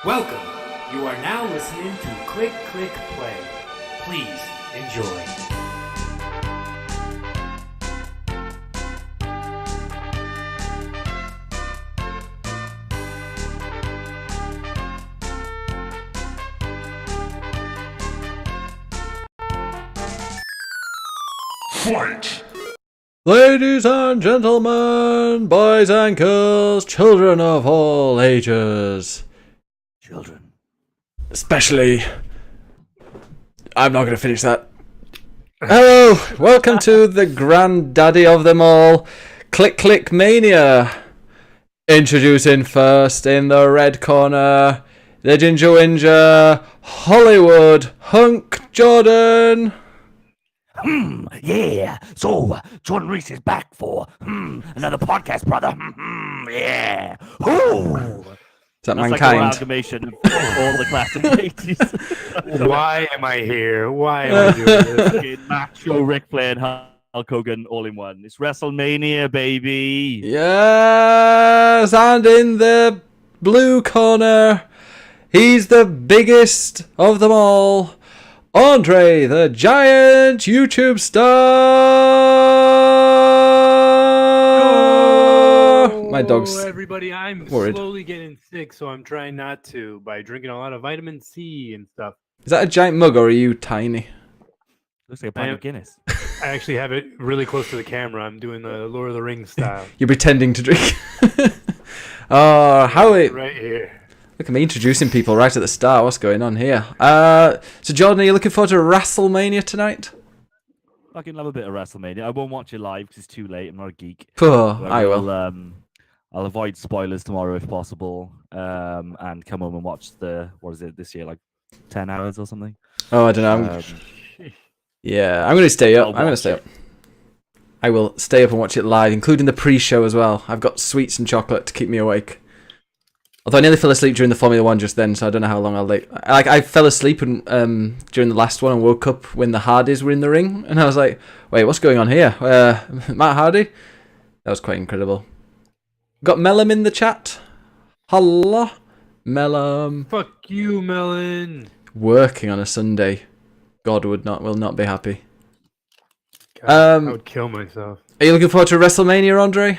Welcome. You are now listening to Click Click Play. Please enjoy. Fight! Ladies and gentlemen, boys and girls, children of all ages. Children. Especially... I'm not going to finish that. Hello, welcome to the granddaddy of them all, Click Click Mania. Introducing first in the red corner, the Ginger Whinger, Hollywood Hunk Jordan. Yeah. So, Jordan Reese is back for another podcast, brother. Yeah. Ooh. Is that That's like mankind? an amalgamation of all the classic 80s. Why am I here? Why am I doing this? Fucking macho Ric Flair and Hulk Hogan all in one. It's WrestleMania, baby. Yes, and in the blue corner, he's the biggest of them all, Andre the Giant YouTube star. My dog's everybody. I'm worried. slowly getting sick, so I'm trying not to by drinking a lot of vitamin C and stuff. Is that a giant mug or are you tiny? Looks like a pint of Guinness. I actually have it really close to the camera. I'm doing the Lord of the Rings style. You're pretending to drink. Oh, how it... Right here. Look at me introducing people right at the start. What's going on here? So Jordan, are you looking forward to WrestleMania tonight? Fucking love a bit of WrestleMania. I won't watch it live because it's too late. I'm not a geek. Oh, But I will. I'll avoid spoilers tomorrow if possible, and come home and watch what is it this year, like 10 hours or something. Oh, I don't know. Yeah, I'm going to stay up. I'm going to stay up. I will stay up and watch it live, including the pre-show as well. I've got sweets and chocolate to keep me awake. Although I nearly fell asleep during the Formula 1 just then, so I don't know how long I'll late. I fell asleep during the last one and woke up when the Hardys were in the ring, and I was like, wait, what's going on here? Matt Hardy? That was quite incredible. Got Mellum in the chat. Hello, Mellum. Fuck you, Melon. Working on a Sunday. God will not be happy. God, I would kill myself. Are you looking forward to WrestleMania, Andre?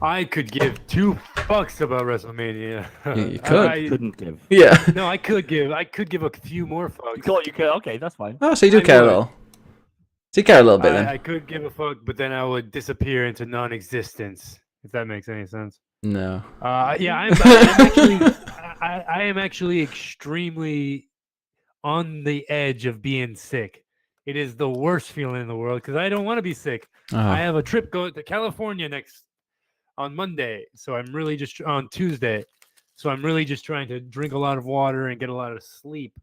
I could give two fucks about WrestleMania. You could. Couldn't give. Yeah. No, I could give a few more fucks. You thought you could? Okay, that's fine. Oh, so you do I care a would. little. So you care a little bit then. I could give a fuck, but then I would disappear into non-existence. If that makes any sense. No. Yeah, I am actually extremely on the edge of being sick. It is the worst feeling in the world because I don't want to be sick. Uh-huh. I have a trip going to California on Monday, so I'm really just on Tuesday. So I'm really just trying to drink a lot of water and get a lot of sleep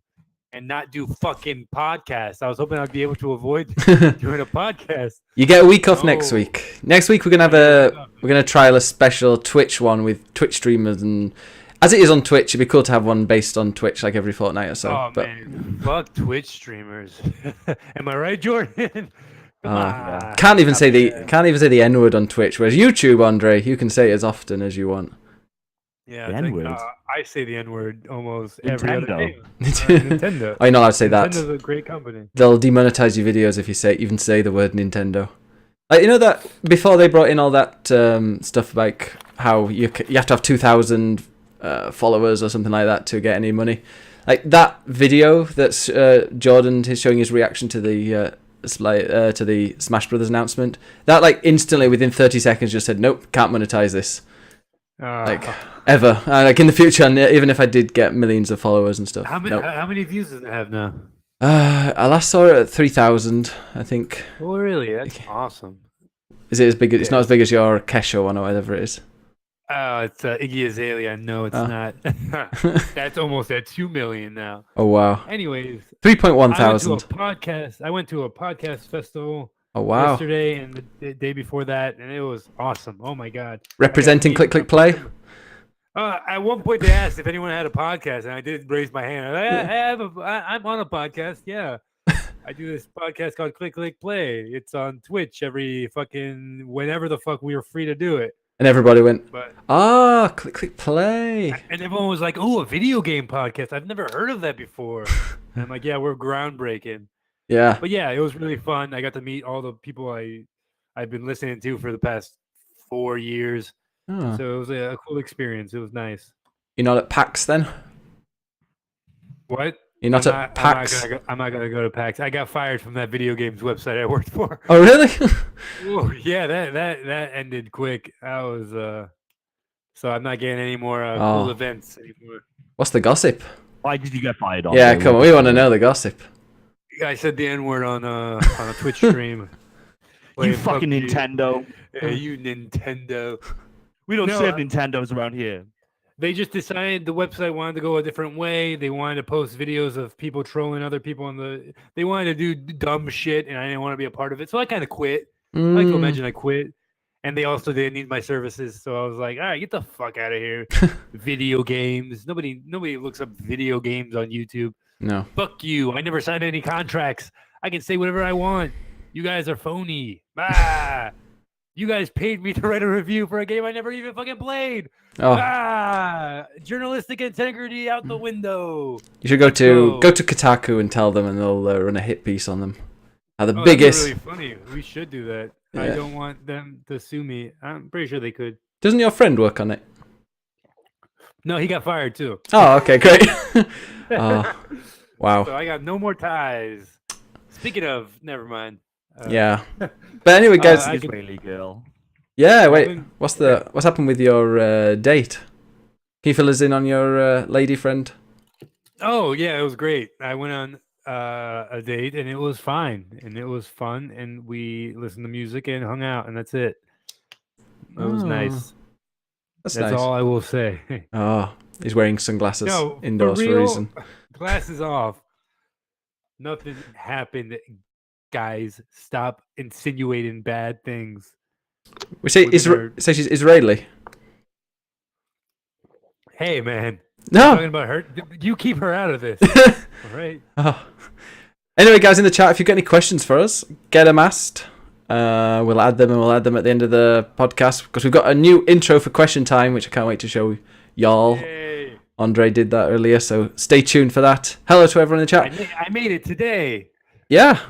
and not do fucking podcasts. I was hoping I'd be able to avoid doing a podcast. You get a week off next No. week. Next week we're gonna trial a special Twitch one with Twitch streamers, and as it is on Twitch, it'd be cool to have one based on Twitch like every fortnight or so. Oh but man, fuck Twitch streamers. Am I right, Jordan? Come on. can't even say the N word on Twitch. Whereas YouTube, Andre, you can say it as often as you want. Yeah, The I think, N-word? I say the N word almost every other Nintendo. day. Nintendo. Oh, you're not allowed to say that. Nintendo's a great company. They'll demonetize your videos if you even say the word Nintendo. Like, you know that before they brought in all that stuff like how you have to have 2,000 followers or something like that to get any money. Like that video that's Jordan is showing his reaction to the Smash Brothers announcement. That like instantly within 30 seconds just said nope, can't monetize this. Like ever. Like in the future, and even if I did get millions of followers and stuff. How many views does it have now? I last saw it at 3,000, I think. Oh, really? That's awesome. Is it as big? It's not as big as your Kesha one or whatever it is. Oh, it's Iggy Azalea. No, it's not. That's almost at 2 million now. Oh wow. Anyways, 3.1 thousand. I went to a podcast festival Oh wow. yesterday and the day before that, and it was awesome. Oh my god. Representing Click Click Play. At one point, they asked if anyone had a podcast, and I did raise my hand. I'm on a podcast. Yeah, I do this podcast called Click Click Play. It's on Twitch every fucking whenever the fuck we were free to do it. And everybody went, But click play. and everyone was like, "Oh, a video game podcast! I've never heard of that before." And I'm like, "Yeah, we're groundbreaking." Yeah. But yeah, it was really fun. I got to meet all the people I've been listening to for the past 4 years. Oh. So it was a cool experience. It was nice. You're not at PAX then? What? You're not at PAX? I'm not gonna go to PAX. I got fired from that video games website I worked for. Oh, really? Ooh, yeah, that ended quick. That was so I'm not getting any more cool events anymore. What's the gossip? Why did you get fired on? Yeah, come on. We want to know the gossip. I said the N-word on a Twitch stream. You Playing fucking PUBG. Nintendo. Yeah, you Nintendo. We don't No, serve Nintendos around here. They just decided the website wanted to go a different way. They wanted to post videos of people trolling other people they wanted to do dumb shit, and I didn't want to be a part of it. So I kind of quit. I like to imagine I quit. And they also didn't need my services. So I was like, all right, get the fuck out of here. Video games. Nobody looks up video games on YouTube. No. Fuck you. I never signed any contracts. I can say whatever I want. You guys are phony. Ah! You guys paid me to write a review for a game I never even fucking played. Oh, Ah! Journalistic integrity out the window. you should go to Kotaku and tell them, and they'll run a hit piece on them. The Oh, biggest. That's really funny. We should do that. I Yeah. don't want them to sue me. I'm pretty sure they could. Doesn't your friend work on it? No, he got fired too. Oh, okay, great. Oh, wow. So I got no more ties. Speaking of, never mind. Yeah. But anyway, guys. I can- Israeli girl. Yeah, wait. been- What's happened with your date? Can you fill us in on your lady friend? Oh yeah, it was great. I went on a date and it was fine and it was fun and we listened to music and hung out and that's it. It was Oh, nice. That's That's nice. all I will say. Oh, he's wearing sunglasses No, indoors for a real, reason. Glasses off. Nothing happened, guys. Stop insinuating bad things. We say Women say she's Israeli. Hey man, No. talking about her. You keep her out of this. All right. Oh. Anyway, guys, in the chat, if you've got any questions for us, get them asked. We'll add them, and we'll add them at the end of the podcast because we've got a new intro for question time, which I can't wait to show y'all. Yay. Andre did that earlier, so stay tuned for that. Hello to everyone in the chat. I made it today. Yeah,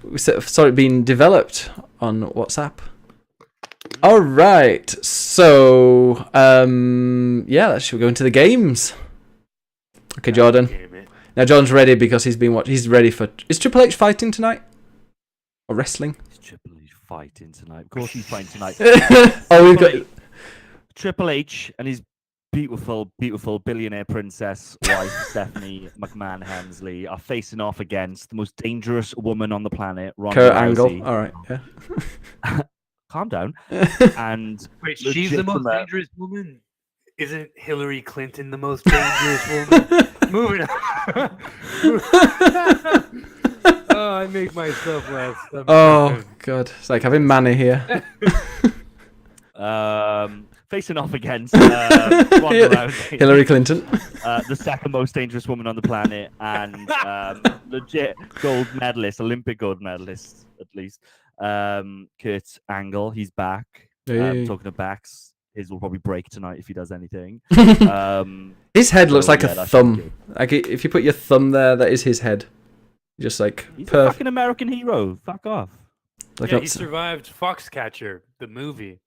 we saw it being developed on WhatsApp. All right, so yeah, should we go into the games? Okay, Jordan. Damn it. Now John's ready because he's been watching. He's ready for. Is Triple H fighting tonight? Or wrestling? Is Triple H fighting tonight? Of course he's fighting tonight. Oh, we've got. Triple H and his beautiful, beautiful billionaire princess wife, Stephanie McMahon Hensley, are facing off against the most dangerous woman on the planet, Ronda Kurt Rousey. Angle. All right. Yeah. Calm down. And Wait, she's the most legitimate- dangerous woman. Isn't Hillary Clinton the most dangerous woman? Moving on. Oh, I make myself laugh. Oh God, it's like having Manny here. Facing off against Ronda Rousey, Hillary Clinton. the second most dangerous woman on the planet, and legit gold medalist, Olympic gold medalist at least. Kurt Angle, he's back. Hey. Talking of backs, his will probably break tonight if he does anything. His head looks So, like yeah, a that should be thumb. Like if you put your thumb there, that is his head. Just like He's a perfect. fucking American hero. Fuck off. Like Yeah, not he s- survived Foxcatcher, the movie.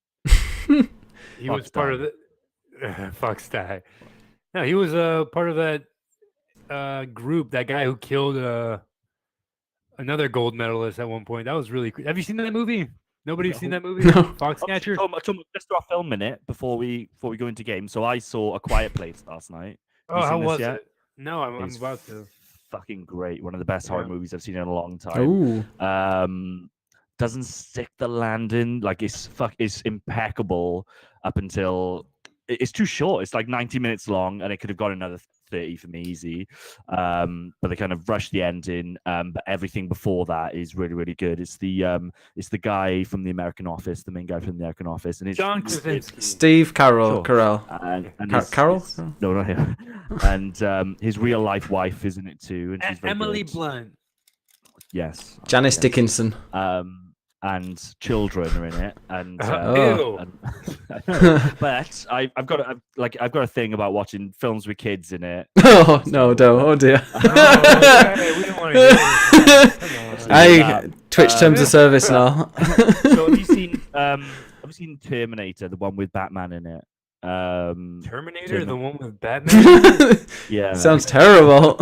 He was Fox part of the Fox die. No, he was part of that group. That guy who killed another gold medalist at one point. That was really. Have you seen that movie? Nobody's seen that movie. No. Foxcatcher. Let's do our film minute before we go into game. So I saw A Quiet Place last night. Oh, you how seen this was yet? it? No, I'm It's about to. Fucking great. One of the best horror Yeah. movies I've seen in a long time. Ooh. Doesn't stick the landing. Like it's impeccable up until it's too short. It's like 90 minutes long, and it could have got another 30 for me easy. But they kind of rushed the ending. But everything before that is really, really good. It's the guy from the American Office, the main guy from the American Office, and it's John it's- Krasinski. Steve Sure. Carell. and Car- his- Carol? his- no, not him. And his real life wife is in it too, and she's very Emily good. Blunt. Yes, Janice yes. Dickinson. and children are in it, and, Ew. but I've got a thing about watching films with kids in it. Oh no, don't. Oh dear. Okay, we don't want to hear this. Come on. Twitch terms of service now. So have you seen Terminator, the one with Batman in it? Terminator, the one with Batman. Yeah. Sounds terrible.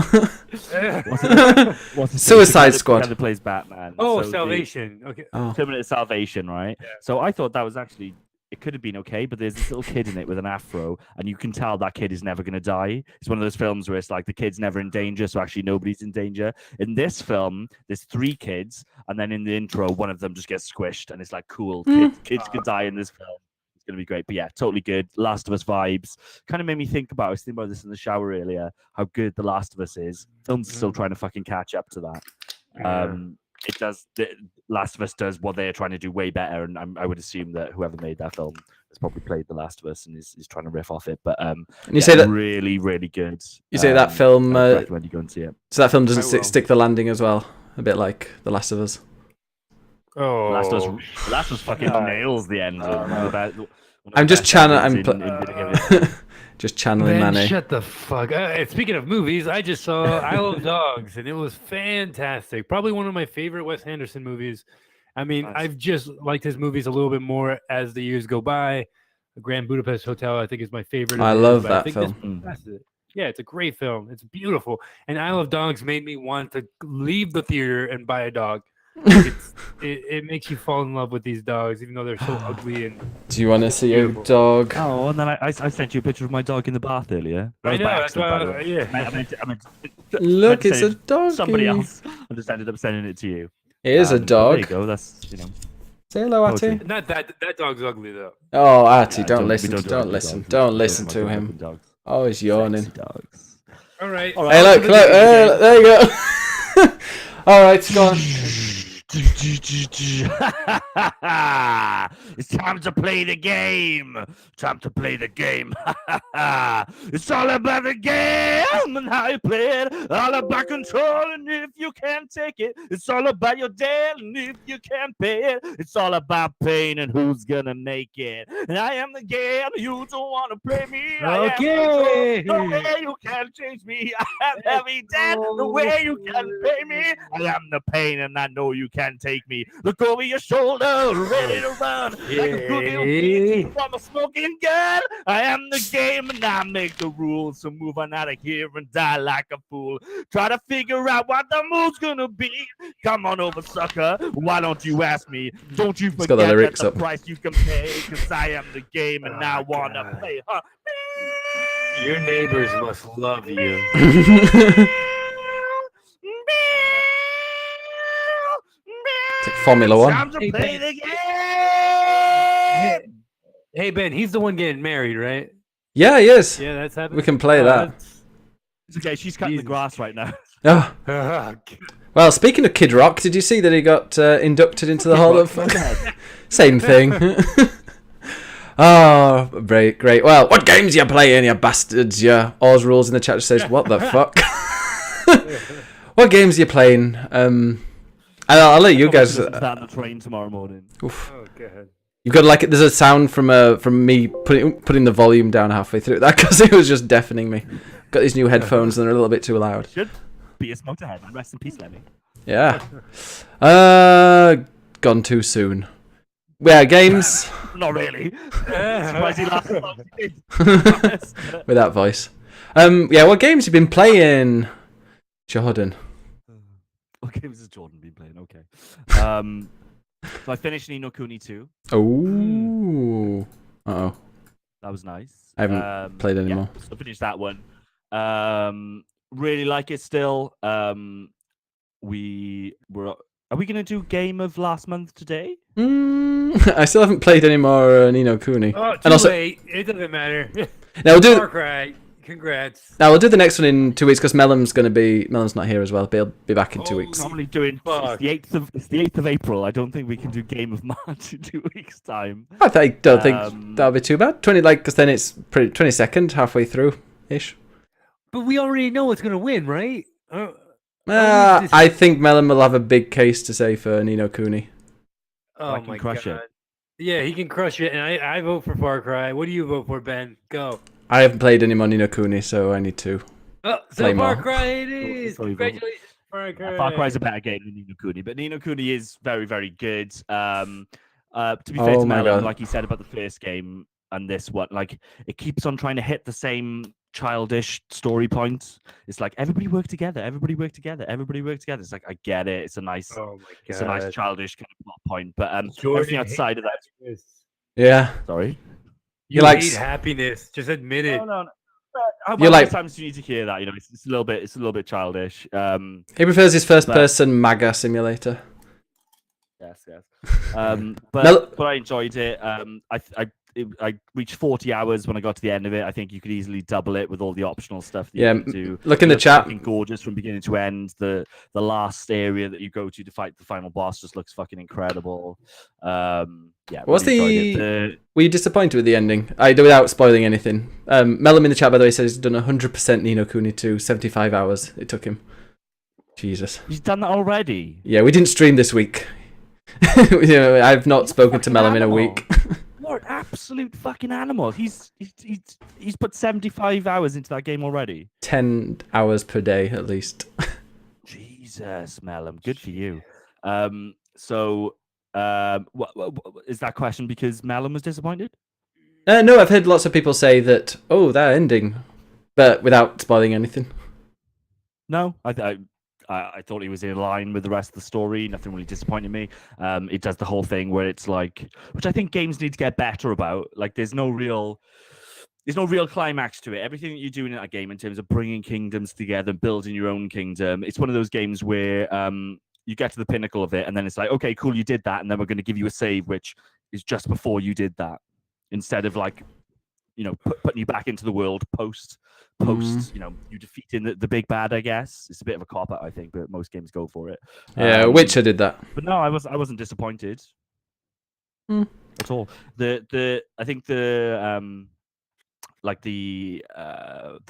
What's his Suicide name? The Squad. guy that plays Batman. Oh, So Salvation. Okay. Oh. Terminator Salvation, right? Yeah. So I thought that was actually, it could have been okay, but there's this little kid in it with an afro, and you can tell that kid is never going to die. It's one of those films where it's like the kid's never in danger, so actually nobody's in danger. In this film, there's 3 kids, and then in the intro, one of them just gets squished, and it's like, cool, kids could die in this film. It's going to be great. But yeah, totally good. Last of Us vibes. Kind of made me think about, I was thinking about this in the shower earlier, how good The Last of Us is. Film's still trying to fucking catch up to that. It does. The Last of Us does what they're trying to do way better, and I would assume that whoever made that film has probably played The Last of Us and is trying to riff off it. But And you say that really, really good. you say that film. I recommend you go and see it. So that film doesn't I will. stick the landing as well, a bit like The Last of Us. Oh. The Last of Us fucking nails the end. I'm just channeling. I'm Just channeling Man, Manny. shut the fuck up. Speaking of movies, I just saw I Love Dogs, and it was fantastic. Probably one of my favorite Wes Anderson movies. I mean, Nice. I've just liked his movies a little bit more as the years go by. Grand Budapest Hotel, I think, is my favorite. of I his, love but I that think film. this passes it. Yeah, it's a great film. It's beautiful. And I Love Dogs made me want to leave the theater and buy a dog. It makes you fall in love with these dogs, even though they're so ugly and Do you want to see your Beautiful. dog? Oh, and then I sent you a picture of my dog in the bath earlier. That I was know. by That's accident, by the why, way. yeah. I meant Look, to it's say a dog. somebody else. I just ended up sending it to you. It is a There dog. you go. That's Say hello, Poetry. Atty. Not that dog's ugly though. Oh, Atty, Yeah, don't we listen. do Don't ugly listen. dogs. Don't We listen like to ugly him. dogs. Oh, he's yawning. Sexy dogs. All right. All Hey, look, look. There you go. All right, go on. It's time to play the game. Time to play the game. It's all about the game and how you play it. All about control and if you can't take it. It's all about your debt and if you can't pay it. It's all about pain and who's gonna make it. And I am the game. You don't want to play me. Okay. The way you can't change me. I have heavy debt. The way you can pay me. I am the pain and I know you can take me. Look over your shoulder, ready to run. Like a good little kid from a smoking gun. I am the game and I make the rules. So move on out of here and die like a fool. Try to figure out what the mood's gonna be. Come on over, sucker. Why don't you ask me? Don't you got forget the that lyrics the up. price you can pay. Cause I am the game and I wanna God. play. Huh? Your neighbors must love you. It's like Formula One. Time to Hey, play Ben. the game. Hey Ben, he's the one getting married, right? Yeah, he is. Yeah, that's happening. We can play that. It's okay. She's cutting the Jesus. grass right now. Oh. That's... Well, speaking of Kid Rock, did you see that he got inducted into the Hall of Fame? Same thing. Oh, great, great. Well, what games you playing, you bastards? Your Oz rules in the chat just says, what the fuck? What games you playing? I'll let you guys. Start the train tomorrow morning. Oof. Oh, go ahead. You've got like there's a sound from me putting the volume down halfway through that because it was just deafening me. Got these new headphones and they're a little bit too loud. Should be a smoked ahead. Rest in peace, Lemmy. Yeah. Gone too soon. Yeah, games Not really. Surprised he laughed. with that voice. Yeah, what games you been playing, Jordan? What games has Jordan been playing? Okay. So I finished Ni no Kuni 2. Oh. Uh-oh. That was nice. I haven't played anymore. Yeah, so finished that one. Really like it still. Are we going to do game of last month today? I still haven't played any more Ni no Kuni. Oh, too And also- late. It doesn't matter. Now we'll do. Far Cry. Congrats. Now we'll do the next one in 2 weeks because Melum's not here as well. But he'll be back in 2 Oh, weeks. Normally doing. Fuck. It's the 8th of April. I don't think we can do game of March in 2 weeks' time. Don't think that'll be too bad. 20 because then it's 22nd, halfway through ish. But we already know it's gonna win, right? I think Melum will have a big case to say for Ni no Kuni. Oh I can my crush god. it. Yeah, he can crush it, and I vote for Far Cry. What do you vote for, Ben? Go. I haven't played any more Ni no Kuni, so I need to. Oh, Play so Far more. Cry it is. Sorry, Congratulations, Far Cry. Far Cry is a better game than Ni no Kuni, but Ni no Kuni is very, very good. To be fair to my Melon, God. like he said about the first game and this one, like it keeps on trying to hit the same childish story points. It's like everybody work together, everybody work together, everybody work together. It's like I get it. It's a nice, Oh my god. it's a nice childish kind of plot point. But Jordan everything outside of that, happiness. Yeah. sorry. You likes- hate happiness. Just admit it. No. How You're like- sometimes you need to hear that, you know, it's a little bit childish. He prefers his first-person MAGA simulator. Yes. Mel- But I enjoyed it. I reached 40 hours when I got to the end of it. I think you could easily double it with all the optional stuff that Yeah, you can do. look in It the looks chat. fucking gorgeous from beginning to end. The last area that you go to fight the final boss just looks fucking incredible. Yeah. What's really enjoyed it. Were you disappointed with the ending? Without spoiling anything. Melum in the chat, by the way, says he's done 100% Ni no Kuni 2, 75 hours it took him. Jesus. He's done that already. Yeah, we didn't stream this week. I've not spoken to Melum in a week. What an absolute fucking animal. He's put 75 hours into that game already. 10 hours per day, at least. Jesus, Melum, good for you. What is that question because Melum was disappointed? No, I've heard lots of people say that, that ending, but without spoiling anything. No, I thought he was in line with the rest of the story. Nothing really disappointed me. It does the whole thing where it's like, which I think games need to get better about. Like, there's no real climax to it. Everything that you're doing in that game in terms of bringing kingdoms together, building your own kingdom, it's one of those games where you get to the pinnacle of it, and then it's like, okay, cool, you did that, and then we're going to give you a save, which is just before you did that, instead of like, putting you back into the world post, you defeating the big bad. I guess it's a bit of a cop out, I think, but most games go for it. Yeah, Witcher did that. But no, I wasn't disappointed at all. I think the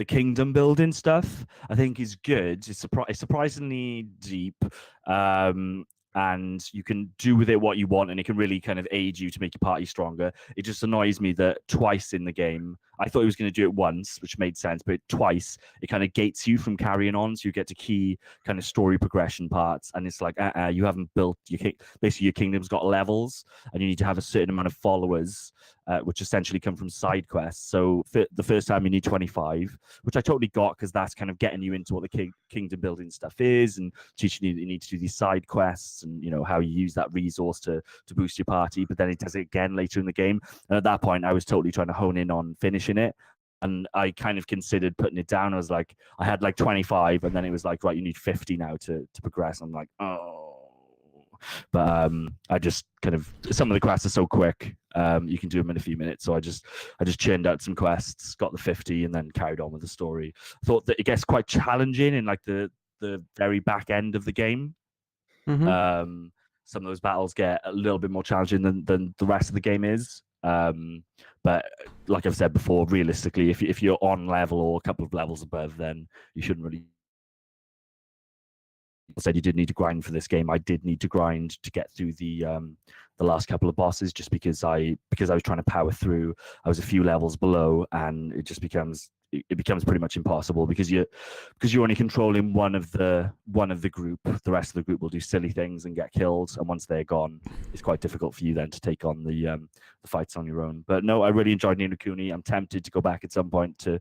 kingdom building stuff I think is good. It's surprisingly deep, and you can do with it what you want, and it can really kind of aid you to make your party stronger. It just annoys me that twice in the game, I thought he was going to do it once, which made sense, but twice it kind of gates you from carrying on, so you get to key kind of story progression parts, and it's like, you haven't built basically your kingdom's got levels, and you need to have a certain amount of followers, which essentially come from side quests. So the first time you need 25, which I totally got, because that's kind of getting you into what the kingdom building stuff is, and teaching you that you need to do these side quests, and how you use that resource to boost your party. But then it does it again later in the game, and at that point I was totally trying to hone in on finishing it, and I kind of considered putting it down. I was like, I had like 25, and then it was like, right, you need 50 now to progress. I'm like, oh. But I just kind of, some of the quests are so quick, you can do them in a few minutes, so I just churned out some quests, got the 50, and then carried on with the story. Thought that it gets quite challenging in like the very back end of the game. Mm-hmm. Some of those battles get a little bit more challenging than the rest of the game is. But like I've said before, realistically, if you're on level or a couple of levels above, then you shouldn't really. I said you did need to grind for this game. I did need to grind to get through the last couple of bosses, just because I was trying to power through. I was a few levels below, and it just becomes pretty much impossible because you're only controlling one of the group. The rest of the group will do silly things and get killed, and once they're gone, it's quite difficult for you then to take on the fights on your own. But no, I really enjoyed Ni no Kuni. I'm tempted to go back at some point to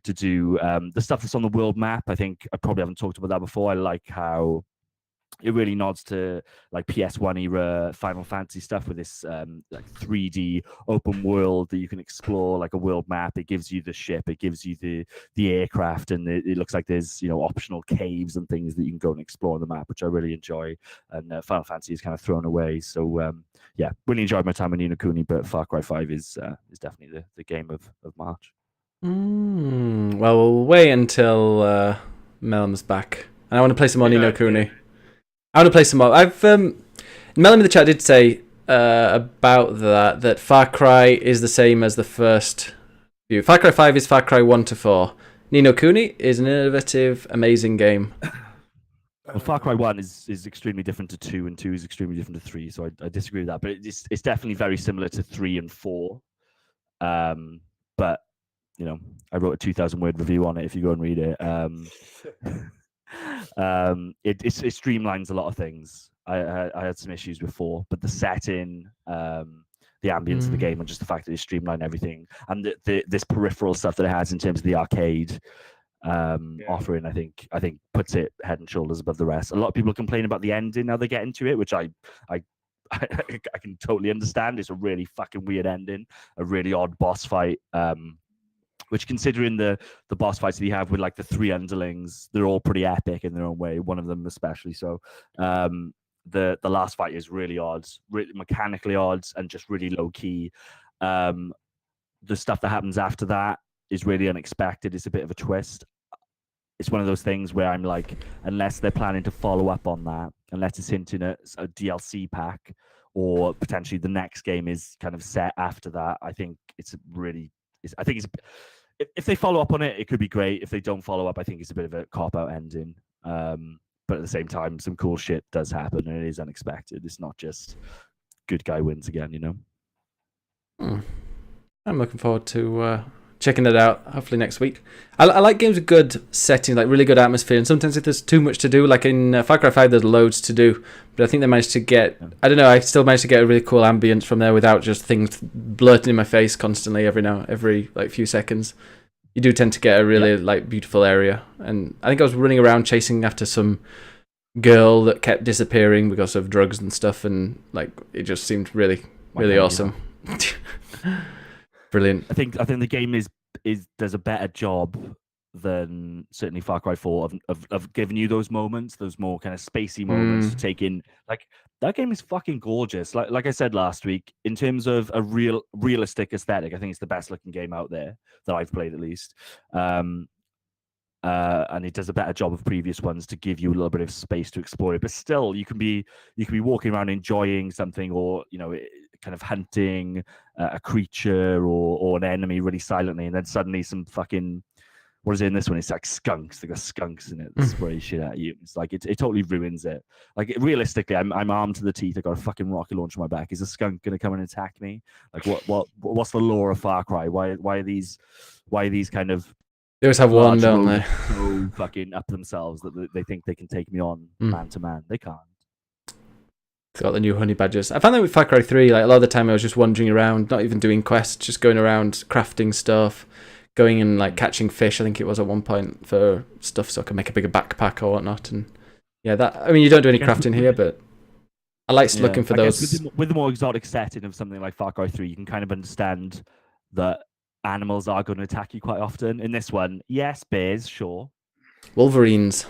do the stuff that's on the world map. I think I probably haven't talked about that before. I like how it really nods to like PS1 era Final Fantasy stuff with this like 3D open world that you can explore, like a world map. It gives you the ship, it gives you the aircraft, and it looks like there's optional caves and things that you can go and explore on the map, which I really enjoy. And Final Fantasy is kind of thrown away, so yeah, really enjoyed my time with Ni no Kuni. But Far Cry 5 is definitely the game of March. Well, we'll wait until Melum's back, and I want to play some more Ni no Kuni. I want to play some more. Melum in the chat did say about that Far Cry is the same as the first few. Far Cry 5 is Far Cry 1 to 4. Ni no Kuni is an innovative, amazing game. Well, Far Cry 1 is extremely different to 2, and 2 is extremely different to 3. So I disagree with that. But it's definitely very similar to 3 and 4. But I wrote a 2,000-word review on it. If you go and read it, it streamlines a lot of things. I had some issues before, but the setting, the ambience of the game, and just the fact that it streamlined everything, and this peripheral stuff that it has in terms of the arcade offering, I think puts it head and shoulders above the rest. A lot of people complain about the ending now they get into it, which I can totally understand. It's a really fucking weird ending, a really odd boss fight. Which, considering the boss fights that you have with like the 3 underlings, they're all pretty epic in their own way. One of them especially so. The last fight is really odd, really mechanically odd, and just really low key. The stuff that happens after that is really unexpected. It's a bit of a twist. It's one of those things where I'm like, unless they're planning to follow up on that, unless it's hinting at a DLC pack, or potentially the next game is kind of set after that, I think it's really. If they follow up on it, it could be great. If they don't follow up, I think it's a bit of a cop-out ending. But at the same time, some cool shit does happen, and it is unexpected. It's not just good guy wins again, I'm looking forward to checking it out, hopefully next week. I like games with good setting, like really good atmosphere, and sometimes if there's too much to do, like in Far Cry 5, there's loads to do, but I think they managed to get, I don't know, I still managed to get a really cool ambience from there without just things blurting in my face constantly every like few seconds. You do tend to get a really like beautiful area, and I think I was running around chasing after some girl that kept disappearing because of drugs and stuff, and like it just seemed really awesome. Brilliant. I think the game is does a better job than certainly Far Cry 4 of giving you those moments, those more kind of spacey moments to take in. Like, that game is fucking gorgeous. Like I said last week, in terms of a realistic aesthetic, I think it's the best looking game out there that I've played, at least. And it does a better job of previous ones to give you a little bit of space to explore it. But still, you can be walking around enjoying something, or kind of hunting a creature or an enemy really silently, and then suddenly some fucking, what is it in this one? It's like skunks. They got skunks in it that spray shit at you. It's like it totally ruins it. Like, realistically, I'm armed to the teeth. I got a fucking rocket launcher on my back. Is a skunk gonna come and attack me? Like, what's the lore of Far Cry? Why are these kind of, they always have one, don't they? So fucking up themselves that they think they can take me on man to man. They can't. Got the new honey badgers. I found that with Far Cry 3, like a lot of the time I was just wandering around, not even doing quests, just going around crafting stuff, going and like catching fish. I think it was at one point for stuff so I can make a bigger backpack or whatnot. And yeah, you don't do any crafting here, but I like looking for those. With the more exotic setting of something like Far Cry 3, you can kind of understand that animals are going to attack you quite often. In this one, yes, bears, sure. Wolverines.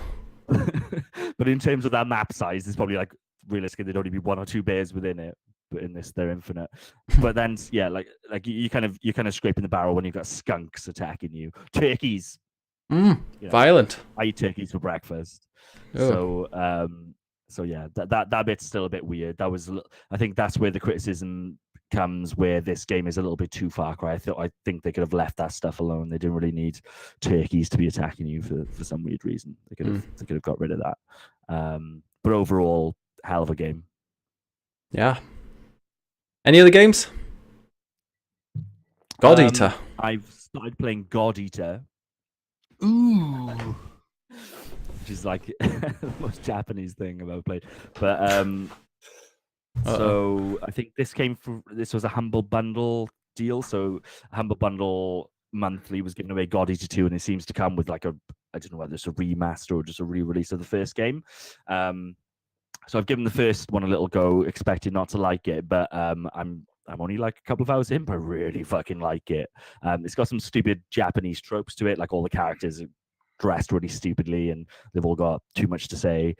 But in terms of that map size, there's probably like, realistically, there'd only be 1 or 2 bears within it. But in this, they're infinite. But then, yeah, like you're kind of scraping the barrel when you've got skunks attacking you. Turkeys. Violent. I eat turkeys for breakfast. Oh. So yeah, that bit's still a bit weird. I think that's where the criticism comes, where this game is a little bit too Far Cry. I think they could have left that stuff alone. They didn't really need turkeys to be attacking you for some weird reason. They could have got rid of that. But overall, hell of a game. Yeah. Any other games? God Eater. I've started playing God Eater. Ooh. Which is like the most Japanese thing I've ever played. But so I think this was a Humble Bundle deal. So a Humble Bundle monthly was giving away God Eater 2, and it seems to come with like I don't know whether it's a remaster or just a re-release of the first game. So I've given the first one a little go, expecting not to like it, but I'm only like a couple of hours in, but I really fucking like it. It's got some stupid Japanese tropes to it, like all the characters are dressed really stupidly and they've all got too much to say.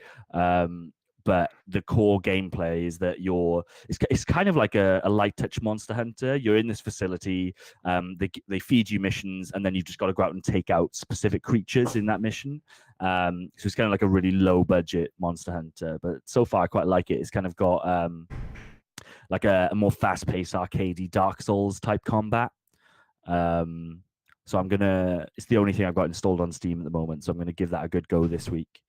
But the core gameplay is that it's kind of like a light touch Monster Hunter. You're in this facility, they feed you missions, and then you've just got to go out and take out specific creatures in that mission. So it's kind of like a really low budget Monster Hunter, but so far I quite like it. It's kind of got like a more fast paced arcadey Dark Souls type combat. So it's the only thing I've got installed on Steam at the moment, so I'm gonna give that a good go this week.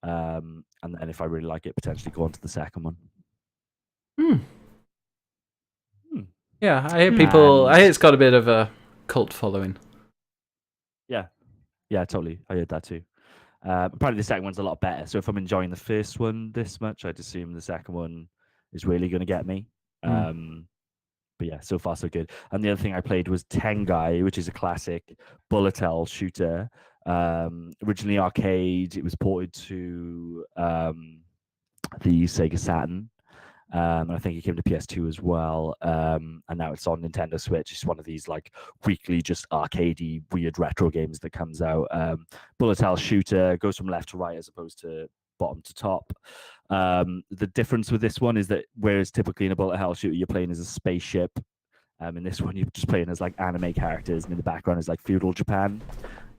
and then if I really like it, potentially go on to the second one. Yeah, I hear people. I hear it's got a bit of a cult following. Yeah, totally. I heard that too. Apparently the second one's a lot better. So if I'm enjoying the first one this much, I'd assume the second one is really going to get me. But yeah, so far so good. And the other thing I played was Tengai, which is a classic bullet hell shooter. Originally arcade, it was ported to the Sega Saturn. And I think it came to PS2 as well. And now it's on Nintendo Switch. It's one of these like weekly, just arcadey, weird retro games that comes out. Bullet hell shooter, goes from left to right as opposed to bottom to top. The difference with this one is that whereas typically in a bullet hell shooter you're playing as a spaceship, in this one you're just playing as like anime characters, and in the background is like feudal Japan.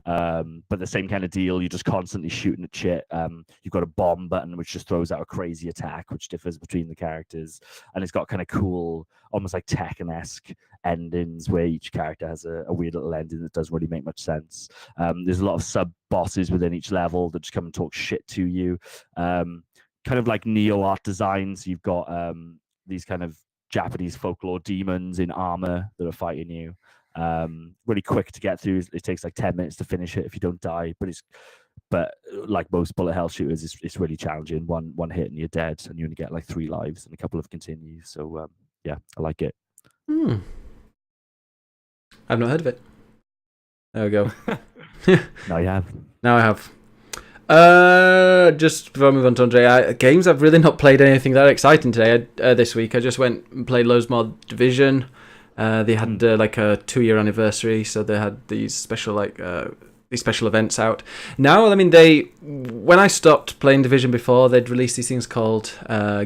But the same kind of deal, you're just constantly shooting at shit. You've got a bomb button which just throws out a crazy attack which differs between the characters, and it's got kind of cool, almost like Tekken-esque endings where each character has a weird little ending that doesn't really make much sense. There's a lot of sub bosses within each level that just come and talk shit to you. Kind of like Neo art designs. You've got these kind of Japanese folklore demons in armor that are fighting you. Really quick to get through. It takes like 10 minutes to finish it if you don't die, but like most bullet hell shooters, it's really challenging. One hit and you're dead, and you only get like 3 lives and a couple of continues. So yeah, I like it. I've not heard of it. There we go. Now you have. Now I have. Just before I move on to Andre, games I've really not played anything that exciting today. This week I just went and played loads more Division. They had like a 2-year anniversary, so they had these special events out. Now, I mean, when I stopped playing Division before, they'd release these things called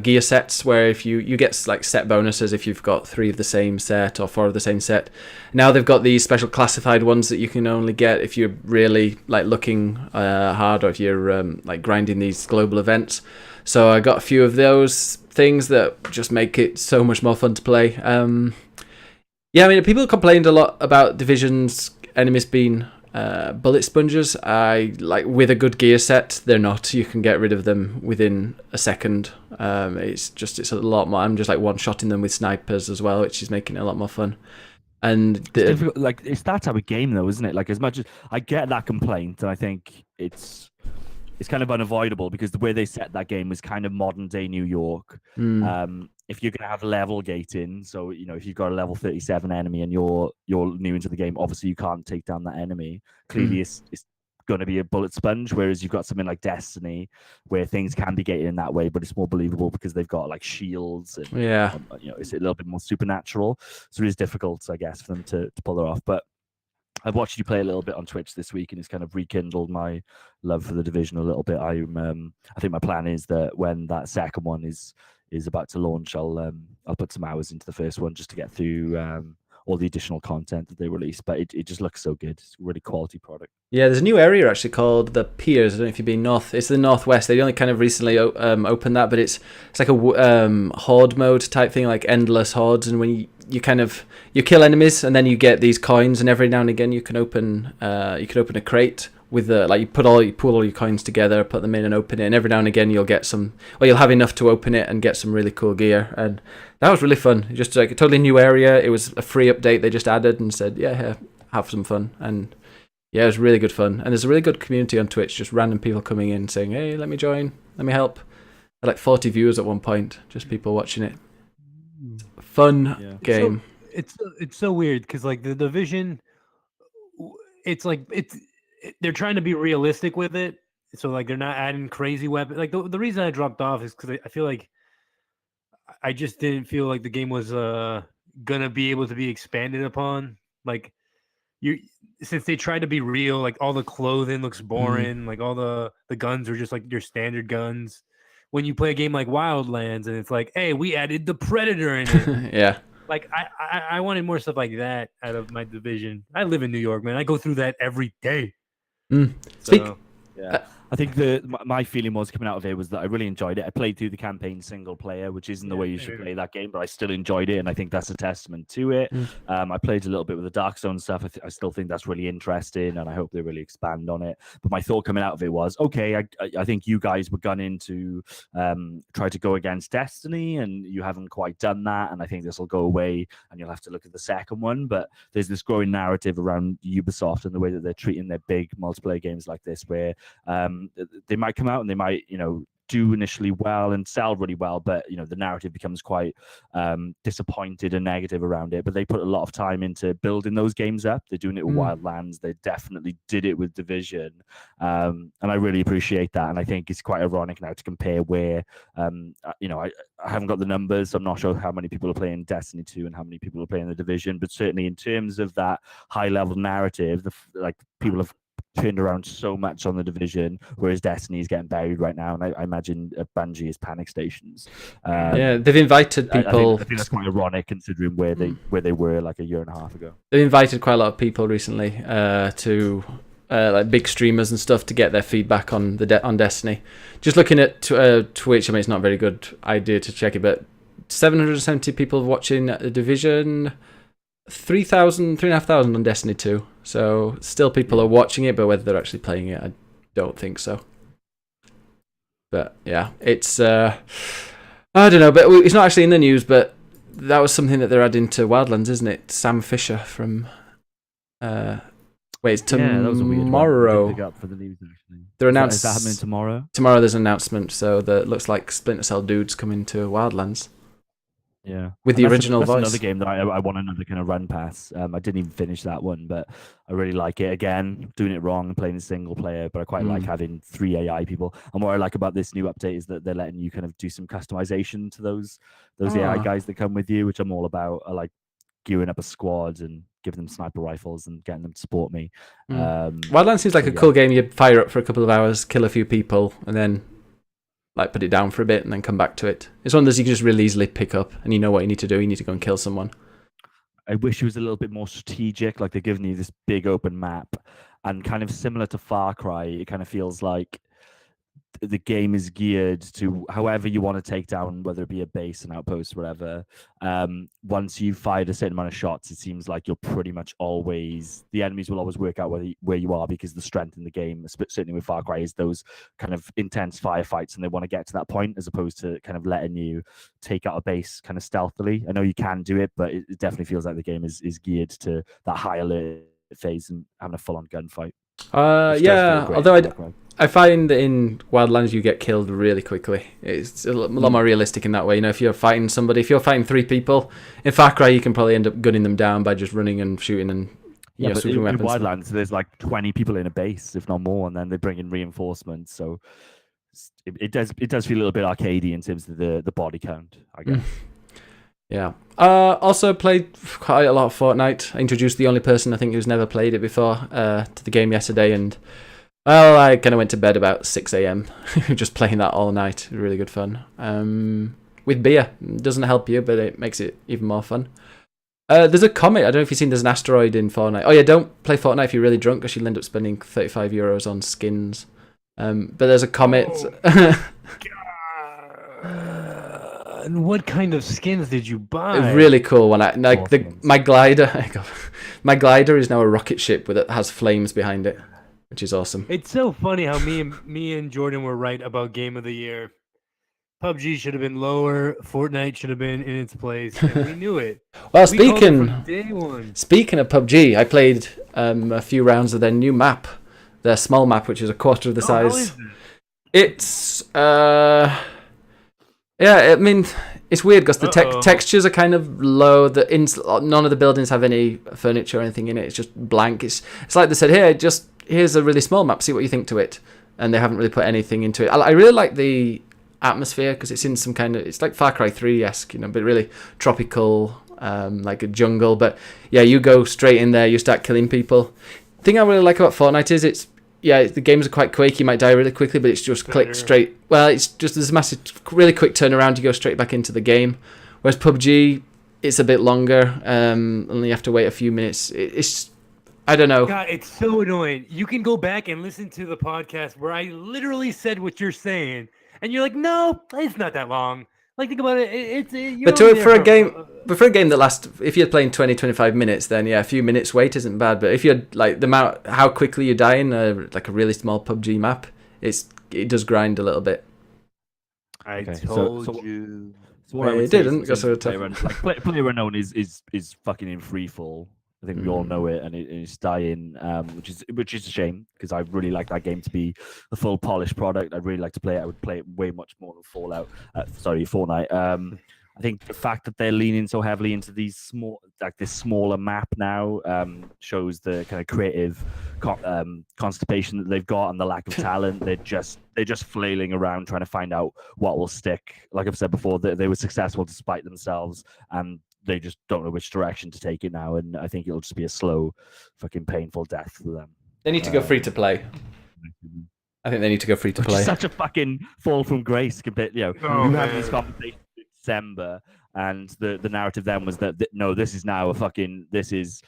gear sets, where if you get like set bonuses if you've got 3 of the same set or 4 of the same set. Now they've got these special classified ones that you can only get if you're really like looking hard, or if you're like grinding these global events. So I got a few of those things that just make it so much more fun to play. Yeah, I mean, people complained a lot about Division's enemies being bullet sponges. With a good gear set, they're not. You can get rid of them within a second. It's a lot more. I'm just like one-shotting them with snipers as well, which is making it a lot more fun. And it's that type of game though, isn't it? Like, as much as I get that complaint, and I think it's kind of unavoidable because the way they set that game was kind of modern day New York. If you're going to have level gating, so if you've got a level 37 enemy and you're new into the game, obviously you can't take down that enemy. Clearly, it's going to be a bullet sponge. Whereas you've got something like Destiny, where things can be gated in that way, but it's more believable because they've got like shields. And, it's a little bit more supernatural. So it is difficult, I guess, for them to pull it off. But I've watched you play a little bit on Twitch this week, and it's kind of rekindled my love for the Division a little bit. I think my plan is that when that second one is about to launch, I'll put some hours into the first one just to get through all the additional content that they release. But it just looks so good. It's a really quality product. Yeah, there's a new area actually called the Piers. I don't know if you've been north. It's the northwest. They only kind of recently opened that, but it's like a horde mode type thing, like endless hordes. And when you kill enemies, and then you get these coins, and every now and again you can open a crate with you pull all your coins together, put them in and open it, and every now and again you'll have enough to open it and get some really cool gear. And that was really fun. Just like a totally new area. It was a free update they just added and said, yeah, have some fun. And yeah, it was really good fun. And there's a really good community on Twitch, just random people coming in saying, hey, let me join, let me help. I had like 40 viewers at one point, just people watching it. Fun game. It's so weird because like the Division, they're trying to be realistic with it, so like they're not adding crazy weapons. Like the reason I dropped off is because I feel like I just didn't feel like the game was gonna be able to be expanded upon. Like since they tried to be real, like all the clothing looks boring. Like all the guns are just like your standard guns. When you play a game like Wildlands and it's like, hey, we added the Predator in it. Yeah. Like I wanted more stuff like that out of my Division. I live in New York, man. I go through that every day. So, I think my feeling was coming out of it was that I really enjoyed it. I played through the campaign single player, which isn't the way you should play that game, but I still enjoyed it, and I think that's a testament to it. I played a little bit with the Dark Zone stuff. I still think that's really interesting, and I hope they really expand on it. But my thought coming out of it was, okay, I think you guys were gunning to try to go against Destiny, and you haven't quite done that, and I think this will go away, and you'll have to look at the second one. But there's this growing narrative around Ubisoft and the way that they're treating their big multiplayer games like this, where they might come out and they might, do initially well and sell really well, but the narrative becomes quite disappointed and negative around it. But they put a lot of time into building those games up. They're doing it with Wildlands. They definitely did it with Division, and I really appreciate that. And I think it's quite ironic now to compare where I haven't got the numbers, so I'm not sure how many people are playing Destiny 2 and how many people are playing the Division, but certainly in terms of that high level narrative, people have turned around so much on the Division, whereas Destiny is getting buried right now, and I imagine Bungie is panic stations. They've invited people. I think that's quite ironic considering where they were like a year and a half ago. They've invited quite a lot of people recently to like big streamers and stuff to get their feedback on on Destiny. Just looking at Twitch, I mean, it's not a very good idea to check it, but 770 people watching the Division. 3,500 on Destiny 2. So still people are watching it, but whether they're actually playing it, I don't think so. But yeah, it's I don't know, but it's not actually in the news, but that was something that they're adding to Wildlands, isn't it? Sam Fisher from it's tomorrow. That was a weird one. Pick up for the news, actually. They're announced. Is that happening tomorrow? Tomorrow there's an announcement, so that looks like Splinter Cell dudes coming to Wildlands. Yeah, with the original voice. Another game that I want another kind of run pass. I didn't even finish that one, but I really like it. Again, doing it wrong and playing a single player, but I quite like having 3 AI people. And what I like about this new update is that they're letting you kind of do some customization to those AI guys that come with you, which I'm all about. I like gearing up a squad and giving them sniper rifles and getting them to support me. Wildlands seems like a cool game. You fire up for a couple of hours, kill a few people, and then put it down for a bit and then come back to it. It's one of those you can just really easily pick up, and you know what you need to do. You need to go and kill someone. I wish it was a little bit more strategic, like they're giving you this big open map, and kind of similar to Far Cry, it kind of feels like the game is geared to however you want to take down, whether it be a base, an outpost, whatever. Once you've fired a certain amount of shots, it seems like you're pretty much always, the enemies will always work out where you are, because the strength in the game, certainly with Far Cry, is those kind of intense firefights, and they want to get to that point as opposed to kind of letting you take out a base kind of stealthily. I know you can do it, but it definitely feels like the game is geared to that high alert phase and having a full-on gunfight. Although I find that in Wildlands you get killed really quickly. It's a lot more realistic in that way. If you're fighting somebody, if you're fighting 3 people, in Far Cry you can probably end up gunning them down by just running and shooting and but switching weapons. In Wildlands there's like 20 people in a base, if not more, and then they bring in reinforcements. So it does feel a little bit arcadey in terms of the body count, I guess. Yeah. Also played quite a lot of Fortnite. I introduced the only person I think who's never played it before to the game yesterday, and I kind of went to bed about 6 a.m. just playing that all night. Really good fun. With beer. It doesn't help you, but it makes it even more fun. There's a comet. I don't know if you've seen, there's an asteroid in Fortnite. Oh yeah, don't play Fortnite if you're really drunk, because you'll end up spending €35 on skins. But there's a comet. And what kind of skins did you buy? A really cool one. My glider. My glider is now a rocket ship that has flames behind it, which is awesome. It's so funny how me and Jordan were right about Game of the Year. PUBG should have been lower. Fortnite should have been in its place. And we knew it. Well, Speaking of PUBG, I played a few rounds of their new map, their small map, which is a quarter of the size. How is it? It's I mean, it's weird because the textures are kind of low. None of the buildings have any furniture or anything in it. It's just blank. It's like they said, here's a really small map. See what you think to it. And they haven't really put anything into it. I really like the atmosphere because it's in some kind of, it's like Far Cry 3-esque, but really tropical, like a jungle. But yeah, you go straight in there, you start killing people. The thing I really like about Fortnite is the games are quite quick. You might die really quickly, but it's just click straight. Well, it's just there's a massive, really quick turnaround. You go straight back into the game. Whereas PUBG, it's a bit longer. Only you have to wait a few minutes. I don't know. God, it's so annoying. You can go back and listen to the podcast where I literally said what you're saying, and you're like, "No, it's not that long." Like, think about it. But for a game that lasts, if you're playing 20, 25 minutes, then yeah, a few minutes wait isn't bad. But if you're like the amount, how quickly you die in like a really small PUBG map, it does grind a little bit. I Okay, told you. So what I It would say didn't, is got so Player Unknown is fucking in free fall. I think we all know it, and it's dying, which is a shame because I really like that game to be a full polished product. I'd really like to play it. I would play it way much more than Fortnite. I think the fact that they're leaning so heavily into these this smaller map now shows the kind of creative constipation that they've got and the lack of talent. They're just flailing around trying to find out what will stick. Like I've said before, they were successful despite themselves, and they just don't know which direction to take it now. And I think it'll just be a slow, fucking painful death for them. They need to go free to play. I think they need to go free to play. Such a fucking fall from grace compared, you had these conversations in December, and the narrative then was that no, this is now this is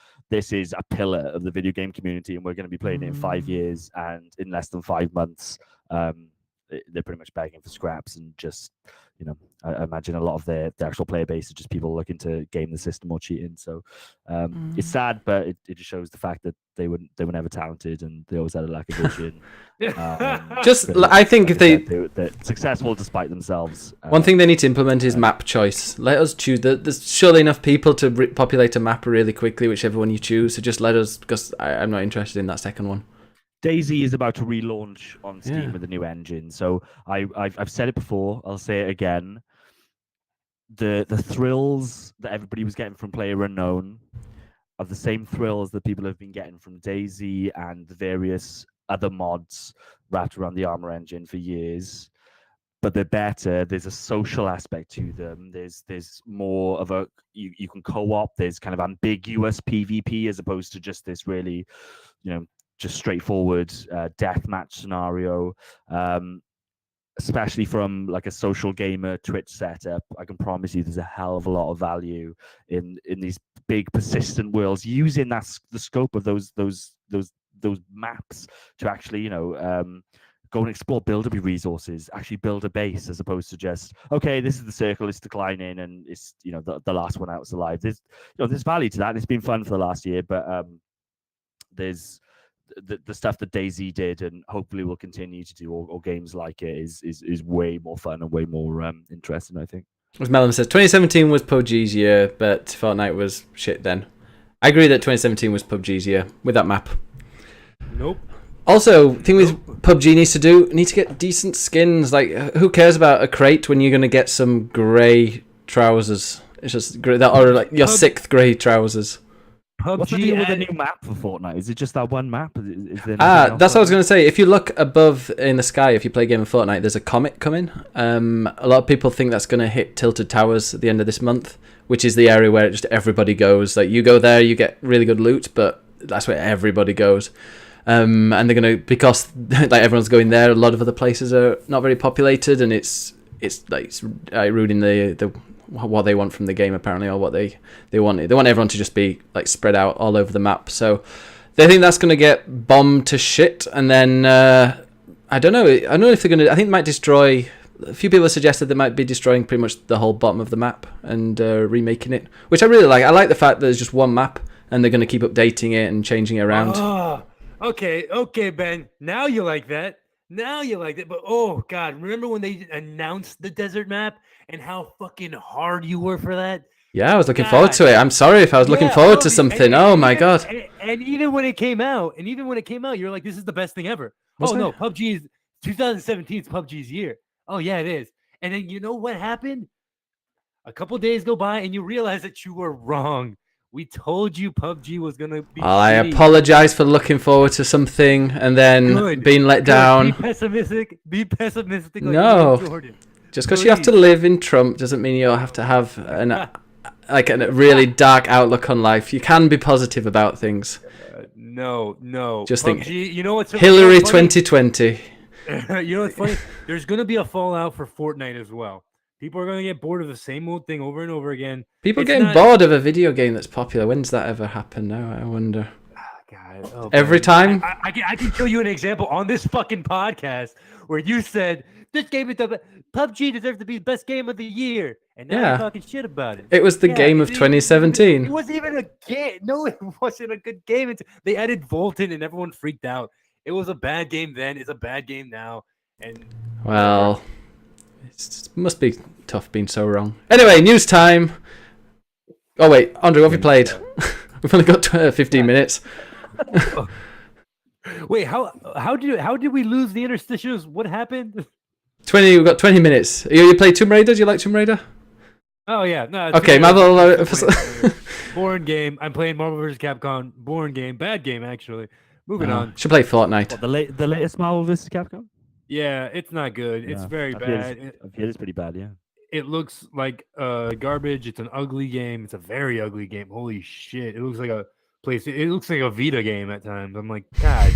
a pillar of the video game community, and we're going to be playing it in 5 years, and in less than 5 months, they're pretty much begging for scraps, and just I imagine a lot of their actual player base is just people looking to game the system or cheating. So it's sad, but it just shows the fact that they were never talented, and they always had a lack of vision. I think if they're successful despite themselves. One thing they need to implement is map choice. Let us choose. There's surely enough people to populate a map really quickly, whichever one you choose. So just let us, because I'm not interested in that second one. DayZ is about to relaunch on Steam with a new engine. So I've said it before. I'll say it again. The thrills that everybody was getting from Player Unknown are the same thrills that people have been getting from DayZ and the various other mods wrapped around the Armor engine for years. But they're better. There's a social aspect to them. There's more of a you can co-op. There's kind of ambiguous PvP as opposed to just this really, just straightforward deathmatch scenario. Especially from like a social gamer Twitch setup, I can promise you there's a hell of a lot of value in these big persistent worlds, using the scope of those maps to actually go and explore buildable resources, actually build a base, as opposed to just, okay, this is the circle, it's declining, and it's the last one out is alive. There's value to that, and it's been fun for the last year, but there's the stuff that DayZ did, and hopefully will continue to do, or games like it, is way more fun and way more interesting, I think. As Melon says, 2017 was PUBG's year, but Fortnite was shit then. I agree that 2017 was PUBG's year with that map. Nope. Also, the thing with PUBG needs to get decent skins. Like, who cares about a crate when you're going to get some grey trousers? It's just grey, or like your 6th grey trousers. What's the deal with a new map for Fortnite? Is it just that one map? Is there that's what I was going to say. If you look above in the sky, if you play a game of Fortnite, there's a comet coming. A lot of people think that's going to hit Tilted Towers at the end of this month, which is the area where just everybody goes. Like, you go there, you get really good loot, but that's where everybody goes. And they're going to, because like everyone's going there, a lot of other places are not very populated, and it's ruining the what they want from the game, apparently, or what they want. They want everyone to just be like spread out all over the map. So they think that's going to get bombed to shit, and then I don't know if they're going to. I think it might destroy. A few people have suggested they might be destroying pretty much the whole bottom of the map and remaking it, which I really like. I like the fact that there's just one map, and they're going to keep updating it and changing it around. Oh, okay, Ben. Now you like that. But oh god, remember when they announced the desert map and how fucking hard you were for that? Yeah, I was looking forward to it. I'm sorry if I was looking forward to something. My god. And even when it came out, you're like, this is the best thing ever. No, PUBG is 2017 is PUBG's year. Oh yeah, it is. And then you know what happened? A couple days go by and you realize that you were wrong. We told you PUBG was going to be I apologize for looking forward to something and then being let down. Be pessimistic. No. Like Jordan. Just because you have to live in Trump doesn't mean you have to have a really dark outlook on life. You can be positive about things. No. Just PUBG, think, you know what's Hillary 2020. You know what's funny? There's going to be a fallout for Fortnite as well. People are going to get bored of the same old thing over and over again. People getting bored of a video game that's popular. When's that ever happened now? I wonder. God. Oh, Every man. time? I can show you an example on this fucking podcast where you said this game is PUBG deserves to be the best game of the year, and now Yeah. you're talking shit about it. It was the game of 2017. It wasn't even a game. No, it wasn't a good game. They added Volton, and everyone freaked out. It was a bad game then. It's a bad game now. And Well, it must be tough being so wrong. Anyway, news time. Oh wait, Andre, what have you played? We've only got 15 minutes. wait, how did we lose the interstitials? What happened? 20. We've got 20 minutes. You play Tomb Raider? Do you like Tomb Raider? Oh yeah, no. Okay, Marvel. Boring game. I'm playing Marvel vs. Capcom. Boring game. Bad game actually. Moving on. Should play Fortnite. What, the latest Marvel vs. Capcom? Yeah, it's not good. It's Yeah, very I've heard bad. I've heard it's pretty bad. Yeah. It looks like garbage. It's an ugly game. It's a very ugly game. Holy shit! It looks like a place. It looks like a Vita game at times. I'm like, God.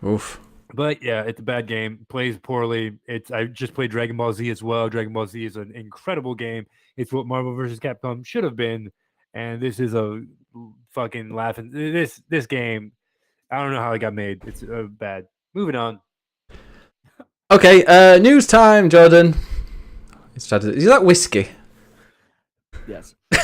Oof. But yeah, it's a bad game. Plays poorly. I just played Dragon Ball Z as well. Dragon Ball Z is an incredible game. It's what Marvel vs. Capcom should have been, and this is a fucking laughing. This game, I don't know how it got made. It's bad. Moving on. Okay, news time, Jordan. Is that whiskey? Yes. Oh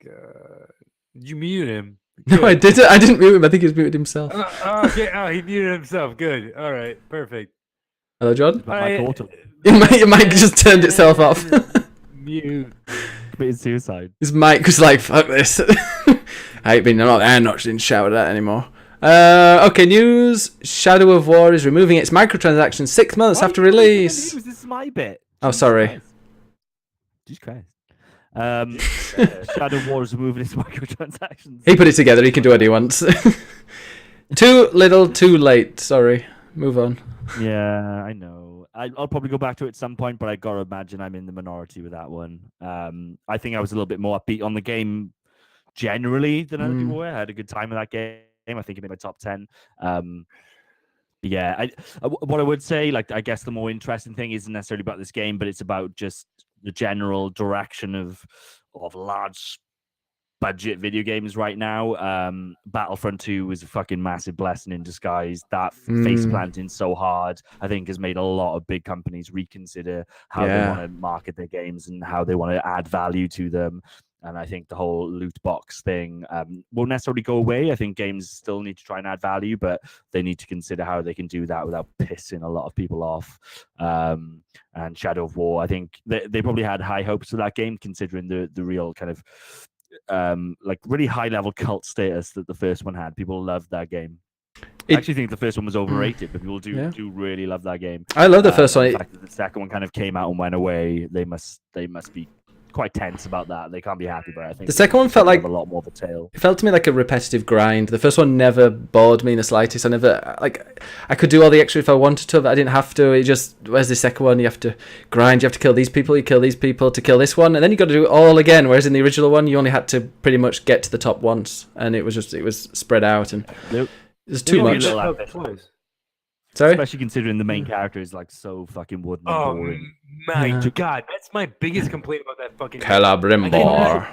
God! Did you mute him? No, I didn't. I didn't mute him. I think he's muted himself. Okay. Oh, he muted himself. Good. All right. Perfect. Hello, Jordan. My daughter Your mic just turned itself off. Mute. committed suicide. His mic was like, "Fuck this." I'm not getting shouted at anymore. Okay, news. Shadow of War is removing its microtransactions 6 months after release. This is my bit. Oh, sorry. Jesus Christ. Shadow of War is removing its microtransactions. He put it together. He can do what he wants. Too little, too late. Sorry. Move on. Yeah, I know. I'll probably go back to it at some point, but I gotta imagine I'm in the minority with that one. I think I was a little bit more upbeat on the game generally than other people were. I had a good time with that game. I think it made my top 10. Yeah, what I would say, like, I guess the more interesting thing isn't necessarily about this game, but it's about just the general direction of large budget video games right now. Battlefront 2 was a fucking massive blessing in disguise. That face planting so hard, I think, has made a lot of big companies reconsider how they want to market their games and how they want to add value to them. And I think the whole loot box thing won't necessarily go away. I think games still need to try and add value, but they need to consider how they can do that without pissing a lot of people off. And Shadow of War, I think they probably had high hopes for that game, considering the real kind of like really high level cult status that the first one had. People loved that game. I actually think the first one was overrated, but people do really love that game. I love the first one. The fact that the second one kind of came out and went away, they must be quite tense about that. They can't be happy, but I think the second one felt like a lot more of a tale. It felt to me like a repetitive grind. The first one never bored me in the slightest. I could do all the extra if I wanted to, but I didn't have to. It just, whereas the second one, you have to grind, you have to kill these people, you kill these people to kill this one, and then you got to do it all again. Whereas in the original one, you only had to pretty much get to the top once, and it was spread out, and there's too much. Sorry? Especially considering the main character is like so fucking wooden and boring. My God, that's my biggest complaint about that fucking Celebrimbor.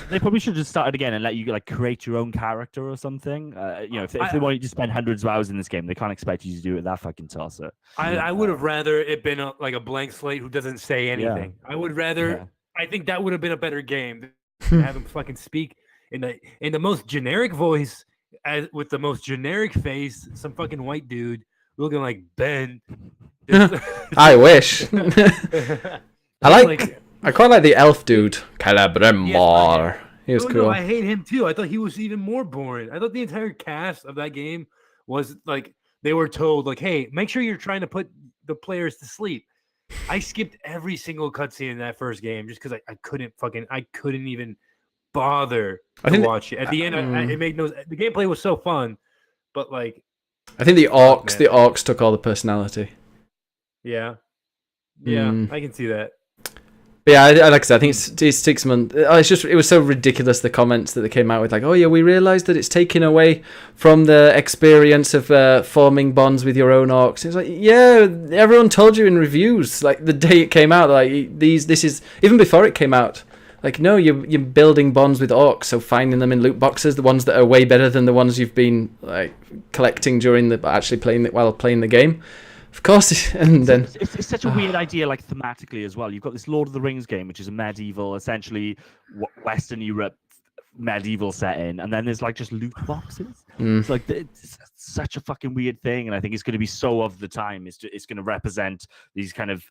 They probably should have started again and let you like create your own character or something. If they want you to spend hundreds of hours in this game, they can't expect you to do it that fucking tosser. I would have rather it been like a blank slate who doesn't say anything. I would rather. I think that would have been a better game than have him fucking speak in the most generic voice, with the most generic face, some fucking white dude looking like Ben. I wish. I quite like the elf dude, Celebrimbor. He was cool. No, I hate him too. I thought he was even more boring. I thought the entire cast of that game was like they were told, like, "Hey, make sure you're trying to put the players to sleep." I skipped every single cutscene in that first game just because I couldn't even bother to watch it. At the end, it made no. The gameplay was so fun, but like. I think the orcs took all the personality. Yeah, I can see that. But yeah, like I said, I think it's 6 months. It was so ridiculous, the comments that they came out with, like, "Oh yeah, we realised that it's taken away from the experience of forming bonds with your own orcs." It's like, yeah, everyone told you in reviews, like the day it came out, like this is even before it came out. Like, no, you're building bonds with orcs, so finding them in loot boxes, the ones that are way better than the ones you've been like collecting while playing the game. Of course, and then it's such a weird idea, like thematically as well. You've got this Lord of the Rings game, which is a medieval, essentially Western Europe medieval setting, and then there's like just loot boxes. It's like it's such a fucking weird thing, and I think it's going to be so of the time. It's going to represent these kind of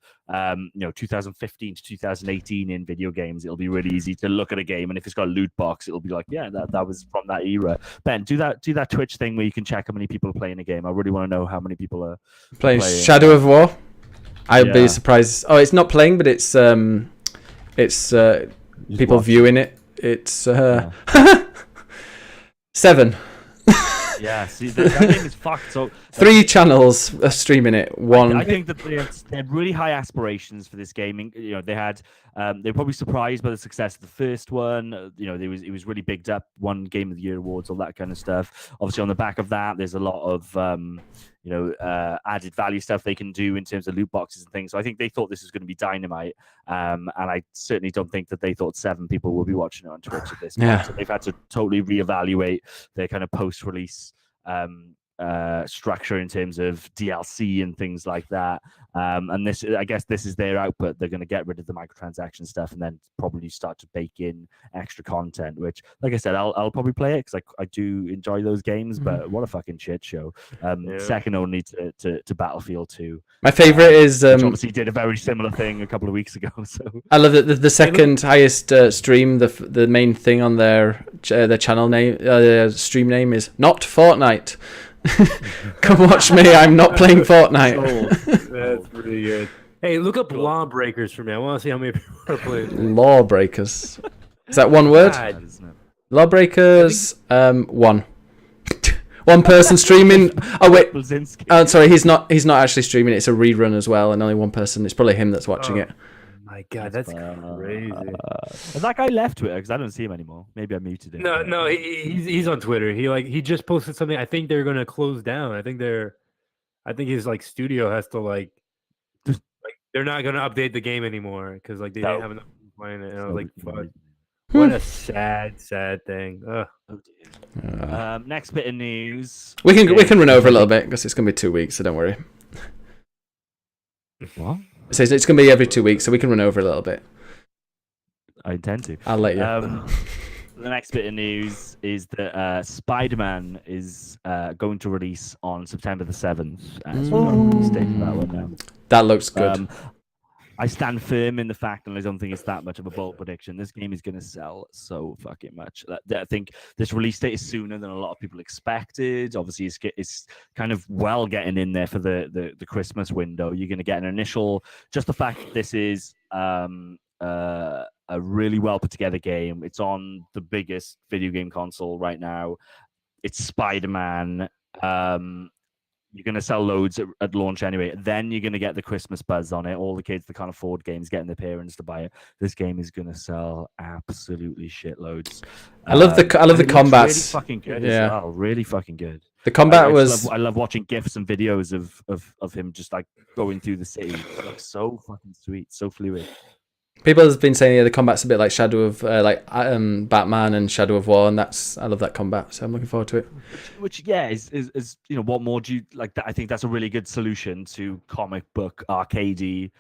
2015 to 2018 in video games. It'll be really easy to look at a game, and if it's got a loot box, it'll be like, yeah, that was from that era. Ben, do that Twitch thing where you can check how many people are playing a game. I really want to know how many people are playing Shadow of War. I'd be surprised. Oh, it's not playing, but it's people viewing it. It's 7. Yeah, see, that game is fucked. So 3 channels are streaming it. One. I think that they had really high aspirations for this gaming. You know, they were probably surprised by the success of the first one. You know, it was really bigged up, won Game of the Year awards, all that kind of stuff. Obviously, on the back of that, there's a lot of added value stuff they can do in terms of loot boxes and things. So I think they thought this was going to be dynamite. And I certainly don't think that they thought 7 people will be watching it on Twitch at this point. Yeah. So they've had to totally reevaluate their kind of post-release structure in terms of DLC and things like that. And this, I guess, this is their output. They're going to get rid of the microtransaction stuff and then probably start to bake in extra content. Which, like I said, I'll probably play it because I do enjoy those games. But what a fucking shit show! Second only to Battlefield 2. My favorite is which obviously did a very similar thing a couple of weeks ago. So I love that the second highest stream. The main thing on their channel name, stream name is not Fortnite. Come watch me. I'm not playing Fortnite. That's pretty good. Hey, look up Lawbreakers for me. I want to see how many people are playing. Lawbreakers. Is that one word? God. Lawbreakers. 1. One person streaming. Oh wait. Oh, sorry. He's not actually streaming. It's a rerun as well, and only one person. It's probably him that's watching it. My God, that's crazy. Has that guy left Twitter? Because I don't see him anymore. Maybe I muted him. No, he's on Twitter. He just posted something. I think they're gonna close down. I think his like studio has to they're not gonna update the game anymore because they didn't have enough people playing it. And I was like, fuck. What a sad thing. Ugh. Next bit of news. We can run over a little bit because it's gonna be 2 weeks, so don't worry. What? It says it's going to be every 2 weeks, so we can run over a little bit. I intend to. I'll let you. The next bit of news is that Spider-Man is going to release on September the 7th. That one now. That looks good. I stand firm in the fact, and I don't think it's that much of a bold prediction. This game is going to sell so fucking much. I think this release date is sooner than a lot of people expected. Obviously, it's kind of getting in there for the Christmas window. You're going to get an initial, just the fact that this is a really well put together game. It's on the biggest video game console right now. It's Spider-Man. You're going to sell loads at launch anyway. Then you're going to get the Christmas buzz on it. All the kids that can't afford games getting their parents to buy it. This game is going to sell absolutely shitloads. I love the combats. Really fucking good as well. Really fucking good. The combat I love watching GIFs and videos of him just like going through the city. It looks so fucking sweet, so fluid. People have been saying the combat's a bit like Shadow of Batman and Shadow of War, and I love that combat, so I'm looking forward to it. Which is what more do you like? I think that's a really good solution to comic book arcadey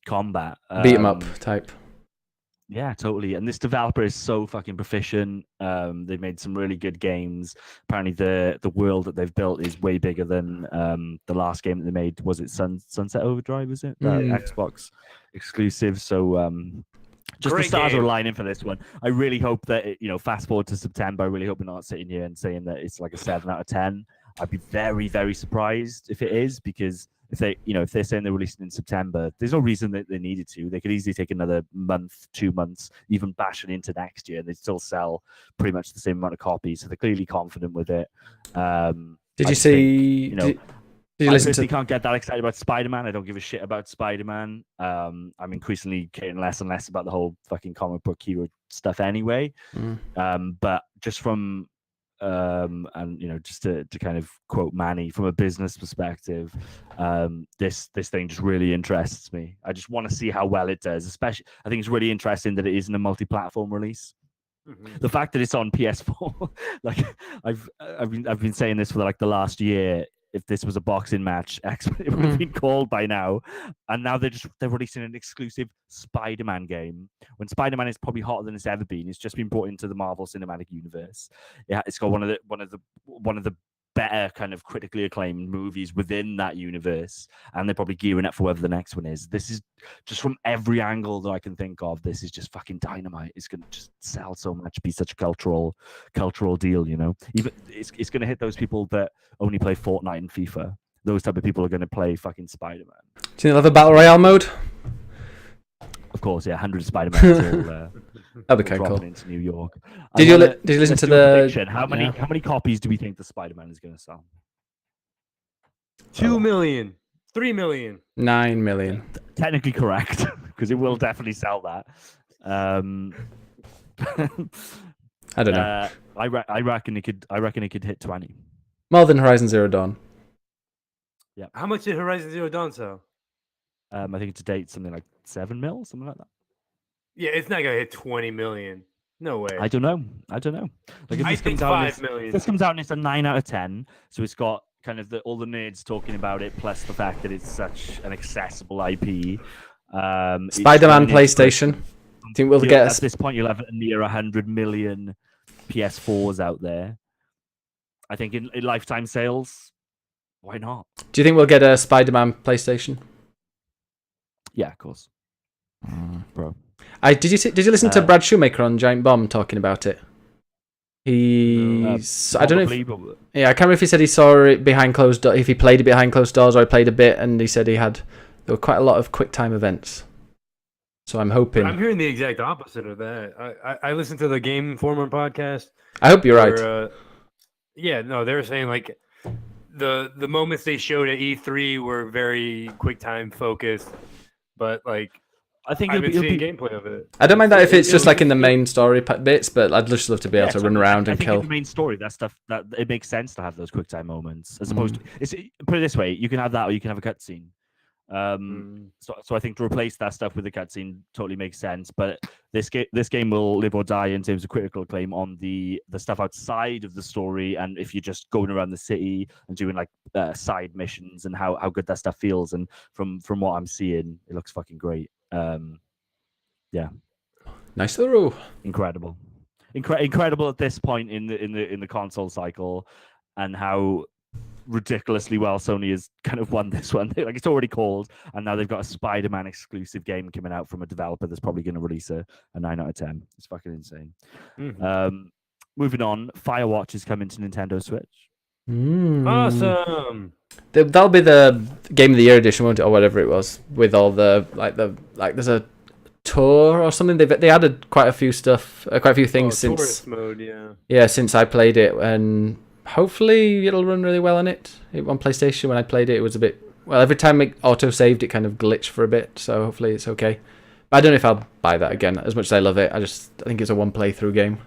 combat, beat 'em up type. Yeah, totally. And this developer is so fucking proficient. They've made some really good games. Apparently, the world that they've built is way bigger than the last game that they made. Was it Sunset Overdrive? Was it Xbox exclusive? So just the stars are aligning for this one. I really hope that fast forward to September. I really hope we're not sitting here and saying that it's like a 7 out of 10. I'd be very, very surprised if it is, because if they're saying they're releasing in September, there's no reason that they needed to. They could easily take another month, 2 months, even bash it into next year, and they'd still sell pretty much the same amount of copies. So they're clearly confident with it. Did you see? Did you listen to? I can't get that excited about Spider-Man. I don't give a shit about Spider-Man. I'm increasingly caring less and less about the whole fucking comic book hero stuff anyway. But just from And just to kind of quote Manny, from a business perspective, this thing just really interests me. I just want to see how well it does. Especially, I think it's really interesting that it isn't a multi-platform release. The fact that it's on PS4, like I've been saying this for like the last year. If this was a boxing match, it would have been called by now. And now they're releasing an exclusive Spider-Man game. When Spider-Man is probably hotter than it's ever been. It's just been brought into the Marvel Cinematic Universe. It's got one of the better kind of critically acclaimed movies within that universe, and they're probably gearing up for whatever the next one is. This is just from every angle that I can think of. This is just fucking dynamite. It's gonna just sell so much, be such a cultural deal. Even it's gonna hit those people that only play Fortnite and FIFA. Those type of people are gonna play fucking Spider-Man. Do you think they'll have a battle royale mode? Of course, yeah, 100 Spider-Man. That'd be kind of cool. Into New York. Did you listen to the? How many copies do we think the Spider-Man is going to sell? 2 million, 3 million, 9 million. Technically correct, because it will definitely sell that. I don't know. I reckon it could hit 20. More than Horizon Zero Dawn. Yeah. How much did Horizon Zero Dawn sell? I think to date something like 7 mil, something like that. Yeah, it's not gonna hit 20 million. No way. I don't know. Like if I this think comes out, 5 million. If this comes out and it's a 9 out of 10, so it's got kind of all the nerds talking about it, plus the fact that it's such an accessible IP. Spider-Man PlayStation. I think we'll get at this point you'll have near 100 million PS4s out there. I think in lifetime sales, why not? Do you think we'll get a Spider-Man PlayStation? Yeah, of course, bro. Did you listen to Brad Shoemaker on Giant Bomb talking about it? I don't know. I can't remember if he said he saw it behind closed doors, if he played it behind closed doors, or he played a bit, and he said there were quite a lot of quick time events. So I'm hoping. I'm hearing the exact opposite of that. I listened to the Game Informer podcast. I hope you're right. Yeah, no, they were saying like the moments they showed at E3 were very quick time focused, but like. I think I've been seeing gameplay of it. I don't mind that if it's just like in the main story bits, but I'd just love to be able to run around and kill. In the main story, that stuff that it makes sense to have those quick time moments, as opposed to put it this way: you can have that, or you can have a cutscene. So I think to replace that stuff with a cutscene totally makes sense. But this game will live or die in terms of critical acclaim on the stuff outside of the story, and if you're just going around the city and doing like side missions and how good that stuff feels. And from what I'm seeing, it looks fucking great. Yeah, nice little incredible at this point in the console cycle, and how ridiculously well Sony has kind of won this one. Like it's already called, and now they've got a Spider-Man exclusive game coming out from a developer that's probably going to release a 9 out of 10. It's fucking insane. Moving on, Firewatch is coming to Nintendo Switch. Awesome. That'll be the Game of the Year edition, won't it, or whatever it was, with all the there's a tour or something. They added quite a few things since tourist mode, since I played it, and hopefully it'll run really well on it. On PlayStation, when I played it, it was a bit every time it auto saved, it kind of glitched for a bit. So hopefully it's okay. But I don't know if I'll buy that again. As much as I love it, I think it's a one playthrough game.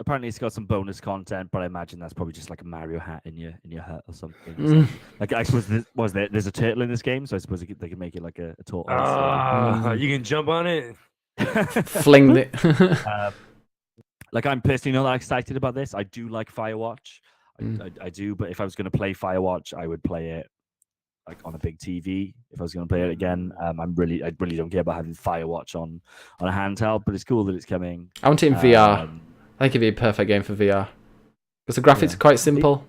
Apparently, it's got some bonus content, but I imagine that's probably just like a Mario hat in your hat or something. Like I suppose there's a turtle in this game, so I suppose they could make it like a turtle. You can jump on it, fling it. Like I'm personally not that excited about this. I do like Firewatch, I do, but if I was going to play Firewatch, I would play it like on a big TV. If I was going to play it again, I really don't care about having Firewatch on a handheld. But it's cool that it's coming. I want it in VR. I think it'd be a perfect game for VR because the graphics are quite simple.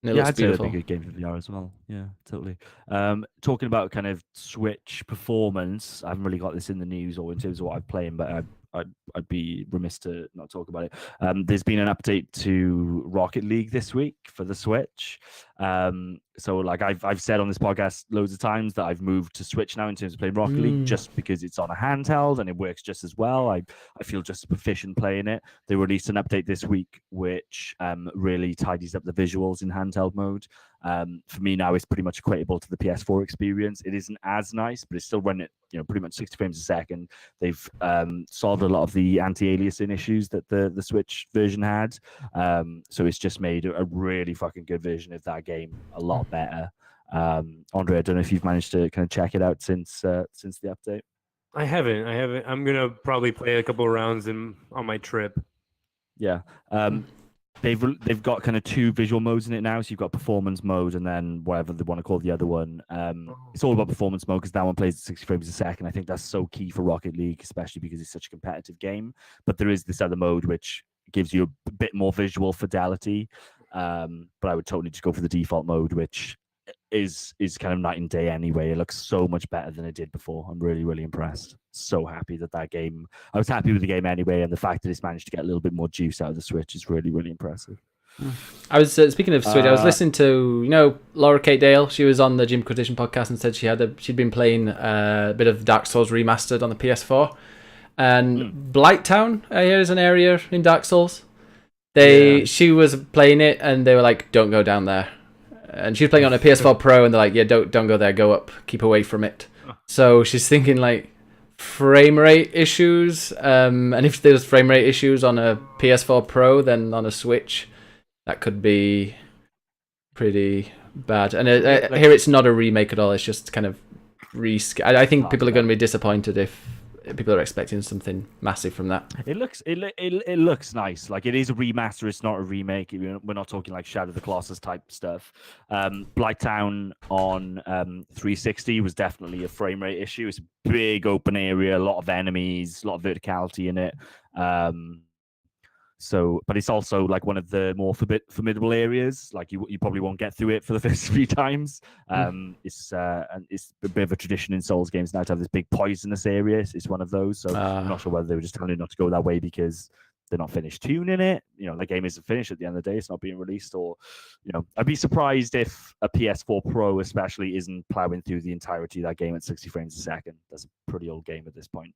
And it looks beautiful. I'd say it'd be a good game for VR as well. Yeah, totally. Talking about kind of Switch performance, I haven't really got this in the news or in terms of what I'm playing, but I'd be remiss to not talk about it. There's been an update to Rocket League this week for the Switch. So like I've said on this podcast loads of times that I've moved to Switch now in terms of playing Rocket League, just because it's on a handheld and it works just as well. I feel just as proficient playing it. They released an update this week which really tidies up the visuals in handheld mode. For me now, it's pretty much equatable to the PS4 experience. It isn't as nice, but it's still running at pretty much 60 frames a second. They've solved a lot of the anti-aliasing issues that the Switch version had. So it's just made a really fucking good version of that game a lot better. Andre, I don't know if you've managed to kind of check it out since the update. I haven't. I'm gonna probably play a couple of rounds on my trip. Yeah. They've got kind of two visual modes in it now. So you've got performance mode and then whatever they want to call the other one. It's all about performance mode because that one plays at 60 frames a second. I think that's so key for Rocket League, especially because it's such a competitive game. But there is this other mode which gives you a bit more visual fidelity. But I would totally just go for the default mode, which is kind of night and day anyway. It looks so much better than it did before. I'm really, really impressed. So happy that game. I was happy with the game anyway, and the fact that it's managed to get a little bit more juice out of the Switch is really, really impressive. I was speaking of Switch. I was listening to Laura Kate Dale. She was on the Jim Quotation podcast and said she'd been playing a bit of Dark Souls Remastered on the PS4, and Blighttown here is an area in Dark Souls. She was playing it and they were like, "Don't go down there." And she was playing on a PS4 Pro, and they're like, "Yeah, don't go there. Go up. Keep away from it." So she's thinking like frame rate issues. And if there's frame rate issues on a PS4 Pro, then on a Switch, that could be pretty bad. And here it's not a remake at all. It's just kind of I think people are going to be disappointed if people are expecting something massive from that. It looks nice. Like, it is a remaster. It's not a remake. We're not talking like Shadow of the Colossus type stuff. Blighttown on 360 was definitely a frame rate issue. It's a big open area, a lot of enemies, a lot of verticality in it. But it's also like one of the more formidable areas. Like you probably won't get through it for the first few times. It's a bit of a tradition in Souls games now to have this big poisonous area. It's one of those. So I'm not sure whether they were just telling you not to go that way because they're not finished tuning it. The game isn't finished at the end of the day. It's not being released, or I'd be surprised if a PS4 Pro especially isn't plowing through the entirety of that game at 60 frames a second. That's a pretty old game at this point.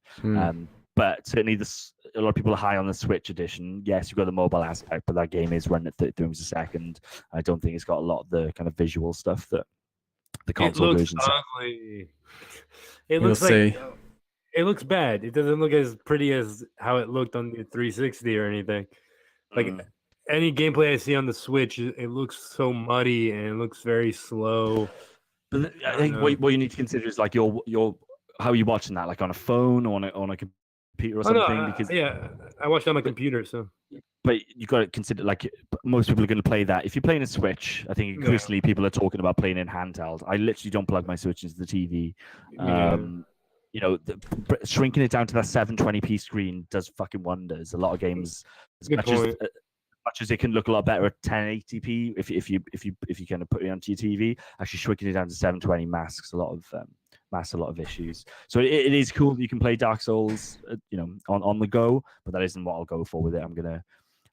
But certainly a lot of people are high on the Switch edition. Yes, you've got the mobile aspect, but that game is running at 30 frames a second. I don't think it's got a lot of the kind of visual stuff that the console version. It looks ugly. It looks bad. It doesn't look as pretty as how it looked on the 360 or anything. Like any gameplay I see on the Switch, it looks so muddy and it looks very slow. But I think what you need to consider is like your how are you watching that? Like on a phone or on a computer or something? I watched on my computer. So, but you got to consider, like, most people are going to play that. If you're playing a Switch, I think increasingly people are talking about playing in handheld. I literally don't plug my Switch into the TV. Shrinking it down to that 720p screen does fucking wonders. A lot of games, as much as it can look a lot better at 1080p, if you kind of put it onto your TV, actually shrinking it down to 720 masks a lot of issues. So it is cool that you can play Dark Souls, on the go, but that isn't what I'll go for with it.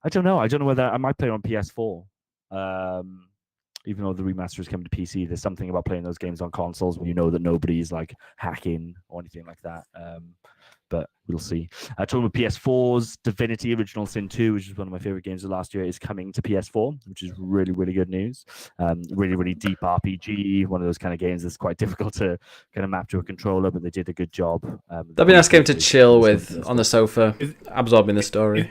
I don't know whether I might play it on PS4. Even though the remaster is coming to PC, there's something about playing those games on consoles when you know that nobody's like hacking or anything like that. But we'll see. Talking about PS4's Divinity Original Sin 2, which is one of my favorite games of last year, is coming to PS4, which is really, really good news. Really, really deep RPG, one of those kind of games that's quite difficult to kind of map to a controller, but they did a good job. That'd be a nice game to chill with on the sofa, absorbing the story.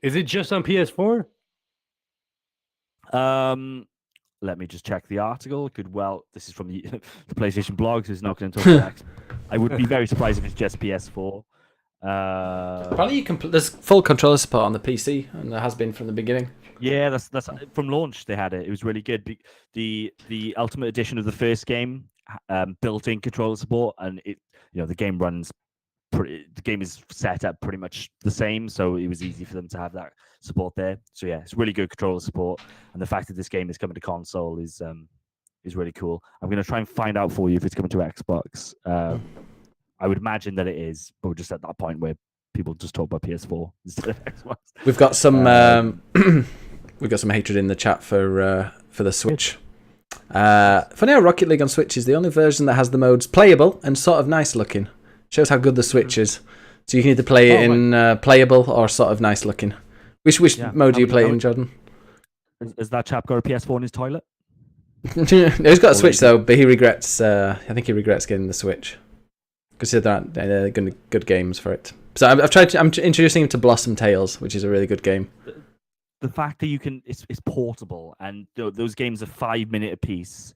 Is it just on PS4? Let me just check the article. This is from the PlayStation blog, so it's not going to talk about. I would be very surprised if it's just PS4. Probably there's full controller support on the PC, and there has been from the beginning. Yeah, that's from launch. They had it. It was really good. The Ultimate Edition of the first game built-in controller support, and the game runs. The game is set up pretty much the same, so it was easy for them to have that support there. So yeah, it's really good controller support, and the fact that this game is coming to console is really cool. I'm going to try and find out for you if it's coming to Xbox. I would imagine that it is, but we're just at that point where people just talk about PS4 instead of Xbox. We've got some we've got some hatred in the chat for for the Switch. Funny how Rocket League on Switch is the only version that has the modes playable and sort of nice looking. Shows how good the Switch is. So you can either play it in playable or sort of nice looking. Which mode do you play it in, Jordan? Has that chap got a PS4 in his toilet? No, he's got a Switch though, but he regrets. I think he regrets getting the Switch because there aren't good games for it. So I'm introducing him to Blossom Tales, which is a really good game. The fact that you can, it's portable, and those games are 5 minute apiece.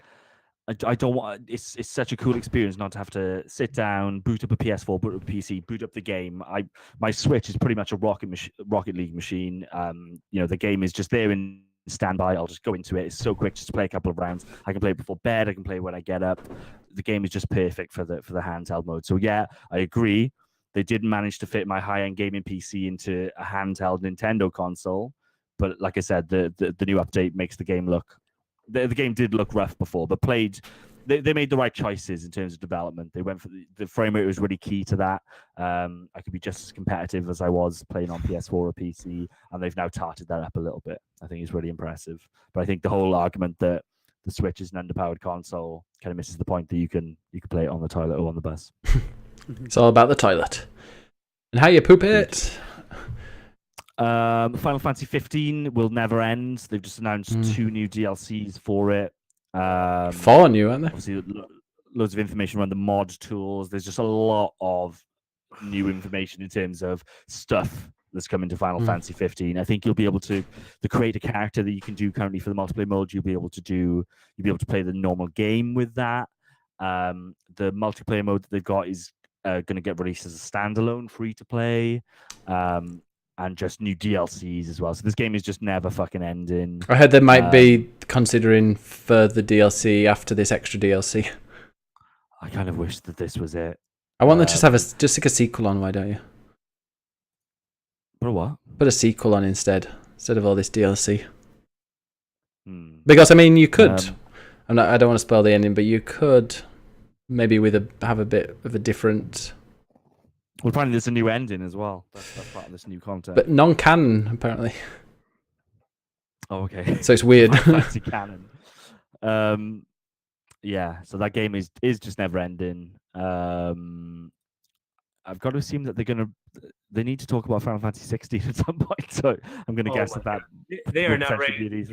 I don't want. It's such a cool experience not to have to sit down, boot up a PS4, boot up a PC, boot up the game. My Switch is pretty much a Rocket League machine. The game is just there in standby. I'll just go into it. It's so quick just to play a couple of rounds. I can play it before bed. I can play it when I get up. The game is just perfect for the handheld mode. So yeah, I agree. They didn't manage to fit my high-end gaming PC into a handheld Nintendo console. But like I said, the new update makes the game look. The game did look rough before, but they made the right choices in terms of development. They went for the frame rate was really key to that. I could be just as competitive as I was playing on PS4 or PC, and they've now tarted that up a little bit. I think it's really impressive. But I think the whole argument that the Switch is an underpowered console kind of misses the point that you can play it on the toilet or on the bus. It's all about the toilet and how you poop it. Final Fantasy 15 will never end. They've just announced 2 new DLCs for it. 4 new, aren't they? Obviously, loads of information around the mod tools. There's just a lot of new information in terms of stuff that's coming to Final Fantasy 15. I think you'll be able to create a character that you can do currently for the multiplayer mode. You'll be able to play the normal game with that. The multiplayer mode that they've got is going to get released as a standalone, free to play. And just new DLCs as well. So this game is just never fucking ending. I heard they might be considering further DLC after this extra DLC. I kind of wish that this was it. I want them to just have stick a sequel on. Why don't you? But what? Put a sequel on instead of all this DLC. Because I mean, you could. I don't want to spoil the ending, but you could maybe have a bit of a different. Well, apparently there's a new ending as well. That's part of this new content. But non-canon, apparently. Oh, okay. So it's weird. Fancy canon. Yeah, so that game is just never ending. I've got to assume that they need to talk about Final Fantasy 16 at some point. So I'm going to guess that they are not ready.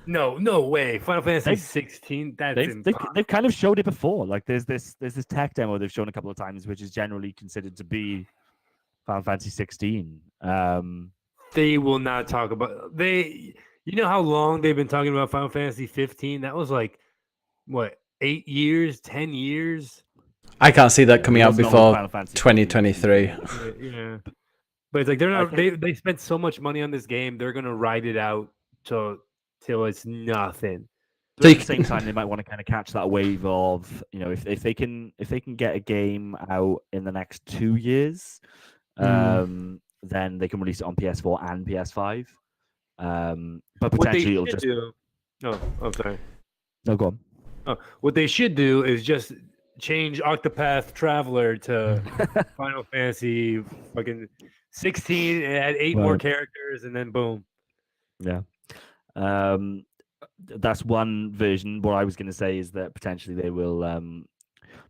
No way. Final Fantasy 16. They've kind of showed it before. Like there's this tech demo they've shown a couple of times, which is generally considered to be Final Fantasy 16. They will not talk about You know how long they've been talking about Final Fantasy 15? That was like what, 8 years, 10 years? I can't see that coming out before 2023. Yeah, but it's like they're not. They spent so much money on this game. They're gonna ride it out till it's nothing. But at the same time, they might want to kind of catch that wave of, if they can get a game out in the next 2 years, then they can release it on PS4 and PS5. But potentially it'll just. Oh, I'm sorry. No, go on. Oh, what they should do is just change Octopath Traveler to Final Fantasy fucking 16 and add 8 more characters, and then boom. Yeah. That's one version. What I was going to say is that potentially they will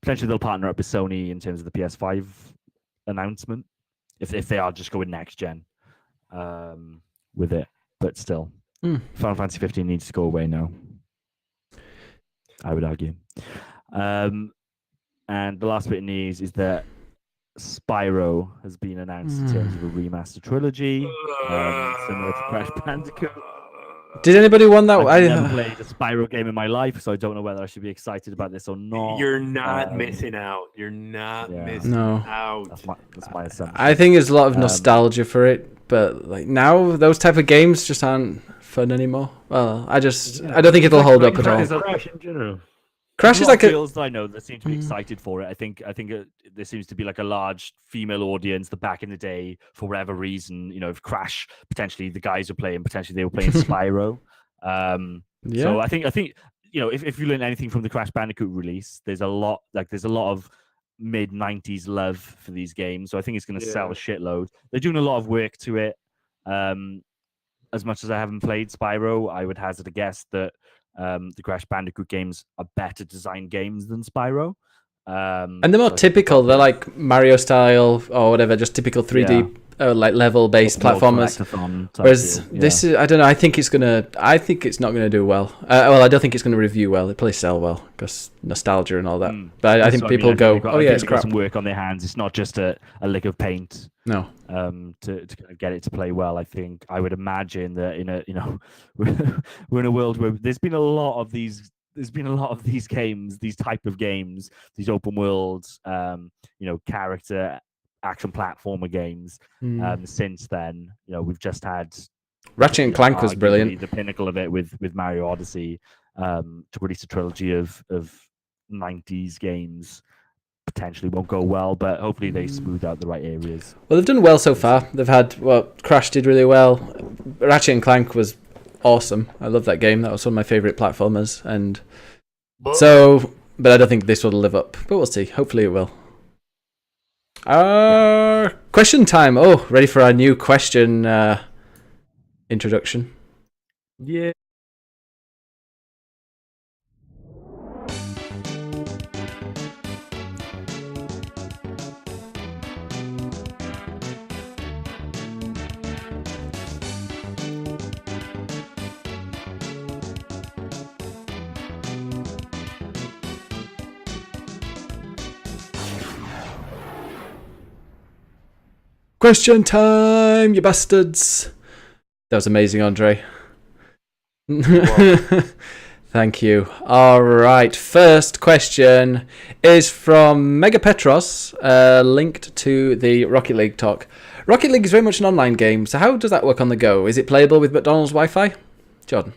they'll partner up with Sony in terms of the PS5 announcement if they are just going next gen with it. But still, Final Fantasy 15 needs to go away now, I would argue. And the last bit of news is that Spyro has been announced in terms of a remaster trilogy, similar to Crash Bandicoot. Did anybody want that? I've never played a Spyro game in my life, so I don't know whether I should be excited about this or not. You're not missing out. You're not missing out. That's my assumption. I think there's a lot of nostalgia for it, but like now those type of games just aren't fun anymore. Well, I don't think it'll hold up at all. Crash in general. Crash is like girls that I know that seem to be excited for it. I think there seems to be like a large female audience that back in the day, for whatever reason, if Crash, potentially the guys were playing, potentially they were playing Spyro. So I think if you learn anything from the Crash Bandicoot release, there's a lot of mid-90s love for these games. So I think it's going to sell a shitload. They're doing a lot of work to it. as much as I haven't played Spyro, I would hazard a guess that the Crash Bandicoot games are better designed games than Spyro. And they're more typical. They're like Mario style or whatever, just typical 3D like level based platformers. Whereas this is, I don't know. I think it's not gonna do well. Well, I don't think it's gonna review well. It probably sell well because nostalgia and all that. But I think people go, "Oh yeah, it's crap." Some work on their hands. It's not just a lick of paint. No. To kind of get it to play well. I would imagine that we're in a world where there's been a lot of these games, these type of games, these open world, character action platformer games. Since then, we've just had Ratchet and Clank was brilliant. The pinnacle of it with Mario Odyssey, to release a trilogy of 90s games. Potentially won't go well, but hopefully they smooth out the right areas. Well, they've done well so far. They've had Crash did really well. Ratchet and Clank was awesome. I love that game. That was one of my favorite platformers, and but I don't think this will live up. But we'll see. Hopefully, it will. Question time. Oh, ready for our new question introduction? Yeah. Question time, you bastards. That was amazing, Andre. Thank you. All right. First question is from Megapetros, linked to the Rocket League talk. Rocket League is very much an online game, so how does that work on the go? Is it playable with McDonald's Wi-Fi? Jordan.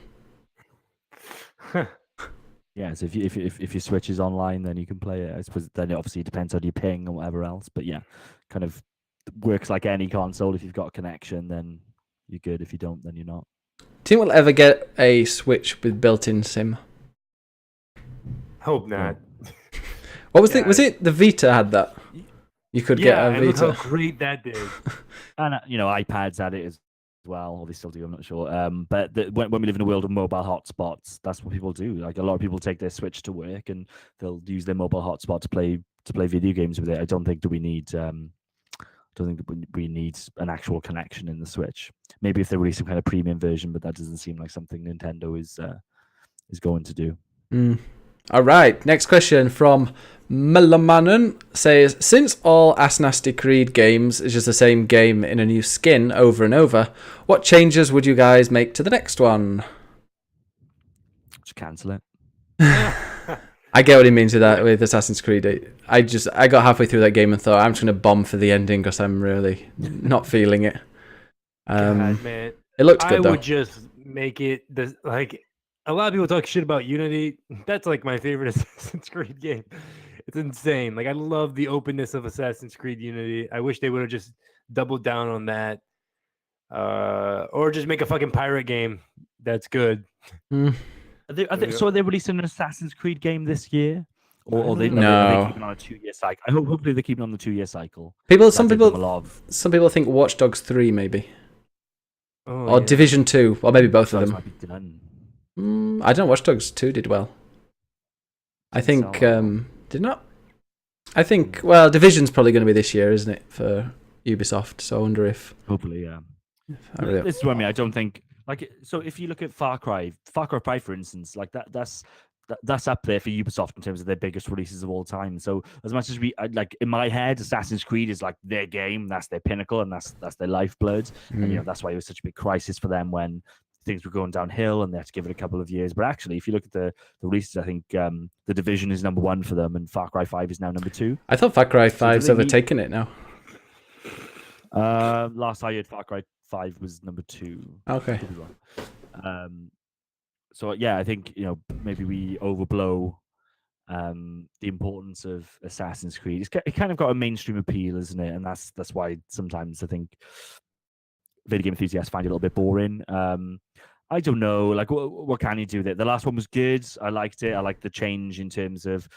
Yeah, so if your Switch is online, then you can play it. I suppose then it obviously depends on your ping and whatever else. But yeah, kind of works like any console. If you've got a connection, then you're good. If you don't, then you're not. Do you think we'll ever get a Switch with built-in SIM? Hope not. What was it? Was it the Vita had that? You could get a Vita. Look how great that did. And iPads had it as well, or they still do. I'm not sure. But when we live in a world of mobile hotspots, that's what people do. Like a lot of people take their Switch to work, and they'll use their mobile hotspot to play video games with it. I don't think we need an actual connection in the Switch. Maybe if they release some kind of premium version, but that doesn't seem like something Nintendo is going to do. All right, next question from Melamanon says, since all Ass Nasty Creed games is just the same game in a new skin over and over, what changes would you guys make to the next one? Just cancel it. I get what he means with that, with Assassin's Creed. I got halfway through that game and thought, I'm just going to bomb for the ending because I'm really not feeling it. God, man. It looked good, though. I would just make it like a lot of people talk shit about Unity. That's like my favorite Assassin's Creed game. It's insane. Like I love the openness of Assassin's Creed Unity. I wish they would have just doubled down on that, or just make a fucking pirate game that's good. Are they releasing an Assassin's Creed game this year? Or are they keeping on a 2-year cycle? Hopefully they're keeping on the 2-year cycle. Some people think Watch Dogs 3 maybe. Or Division 2, or maybe both of them. Might be done. I don't know, Watch Dogs 2 did well. I think, did not? I think, well, Division's probably going to be this year, isn't it, for Ubisoft? So I wonder if... Hopefully, yeah. This is what I mean. I don't think... so if you look at Far Cry 5, for instance, like that's up there for Ubisoft in terms of their biggest releases of all time. So as much as in my head, Assassin's Creed is like their game, that's their pinnacle, and that's their lifeblood. And that's why it was such a big crisis for them when things were going downhill and they had to give it a couple of years. But actually, if you look at the releases, I think The Division is number 1 for them, and Far Cry 5 is now number 2. I thought Far Cry 5's overtaken it now. Last I heard, Far Cry 5 was number 2. Okay. So yeah, I think maybe we overblow the importance of Assassin's Creed. It kind of got a mainstream appeal, isn't it? And that's why sometimes I think video game enthusiasts find it a little bit boring. I don't know, like what can you do with it? The last one was good. I liked it. I liked the change in terms of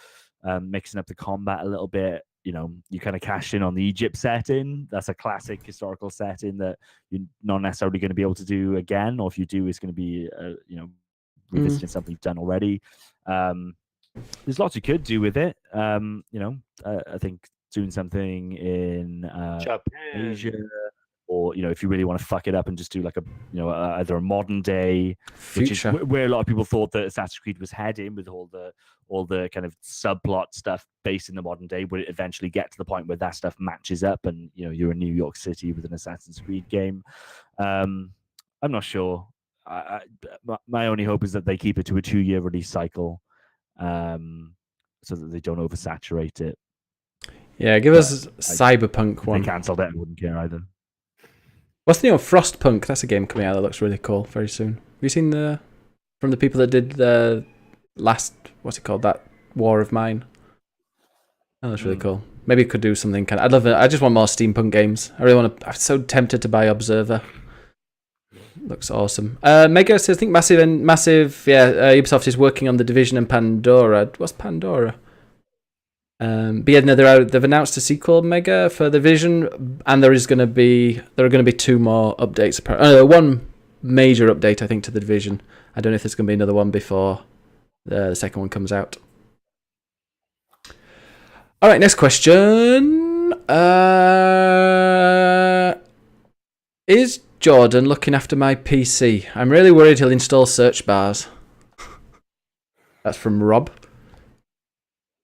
mixing up the combat a little bit. you kind of cash in on the Egypt setting. That's a classic historical setting that you're not necessarily going to be able to do again, or if you do, it's going to be revisiting something you've done already. There's lots you could do with it. I think doing something in Japan. Asia, or if you really want to fuck it up and just do like either a modern day, which is where a lot of people thought that Assassin's Creed was heading, with all the kind of subplot stuff based in the modern day, would it eventually get to the point where that stuff matches up and you're in New York City with an Assassin's Creed game. I'm not sure. My only hope is that they keep it to a 2-year release cycle, so that they don't oversaturate it. Yeah, give us Cyberpunk one. If they cancelled it, I wouldn't care either. What's the new one? Frostpunk? That's a game coming out that looks really cool very soon. Have you seen from the people that did the last, what's it called, that War of Mine? That looks really cool. Maybe it could do something kind of, I'd love it. I just want more steampunk games. I really want to, I'm so tempted to buy Observer. Looks awesome. Mega says, I think massive, Ubisoft is working on The Division and Pandora. What's Pandora? But yeah, no, they've announced a sequel, Mega, for The Division, and there are going to be 2 more updates. One major update, I think, to The Division. I don't know if there's going to be another one before the second one comes out. All right, next question. Is Jordan looking after my PC? I'm really worried he'll install search bars. That's from Rob.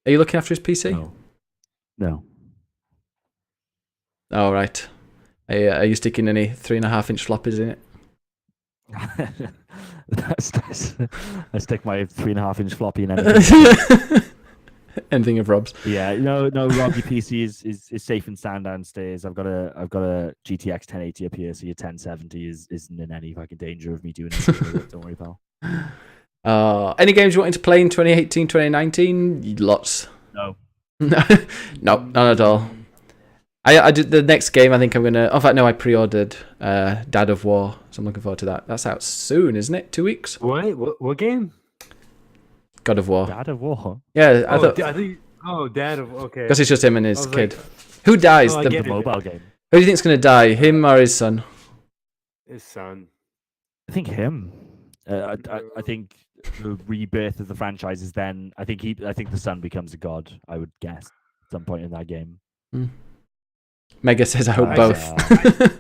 Are you looking after his PC? No. Oh, right. Are you sticking any 3.5-inch floppies in it? I stick my 3.5-inch floppy in anything. Anything of Rob's. Yeah, no, Rob, your PC is safe and sound downstairs. I've got a GTX 1080 up here, so your 1070 isn't in any fucking danger of me doing anything with it. Don't worry, pal. Any games you wanted to play in 2018, 2019? Lots. No. No, none at all. I did the next game. I think I'm gonna. In fact, no, I pre-ordered Dad of War, so I'm looking forward to that. That's out soon, isn't it? 2 weeks. What game? God of War. Dad of War. Yeah, I thought. Dad of. Okay. Because it's just him and his kid. Who dies? The mobile game. Who do you think's gonna die? Him or his son? His son. I think him. I think the rebirth of the franchise is then. I think the son becomes a god. I would guess at some point in that game. Mega says, I hope both.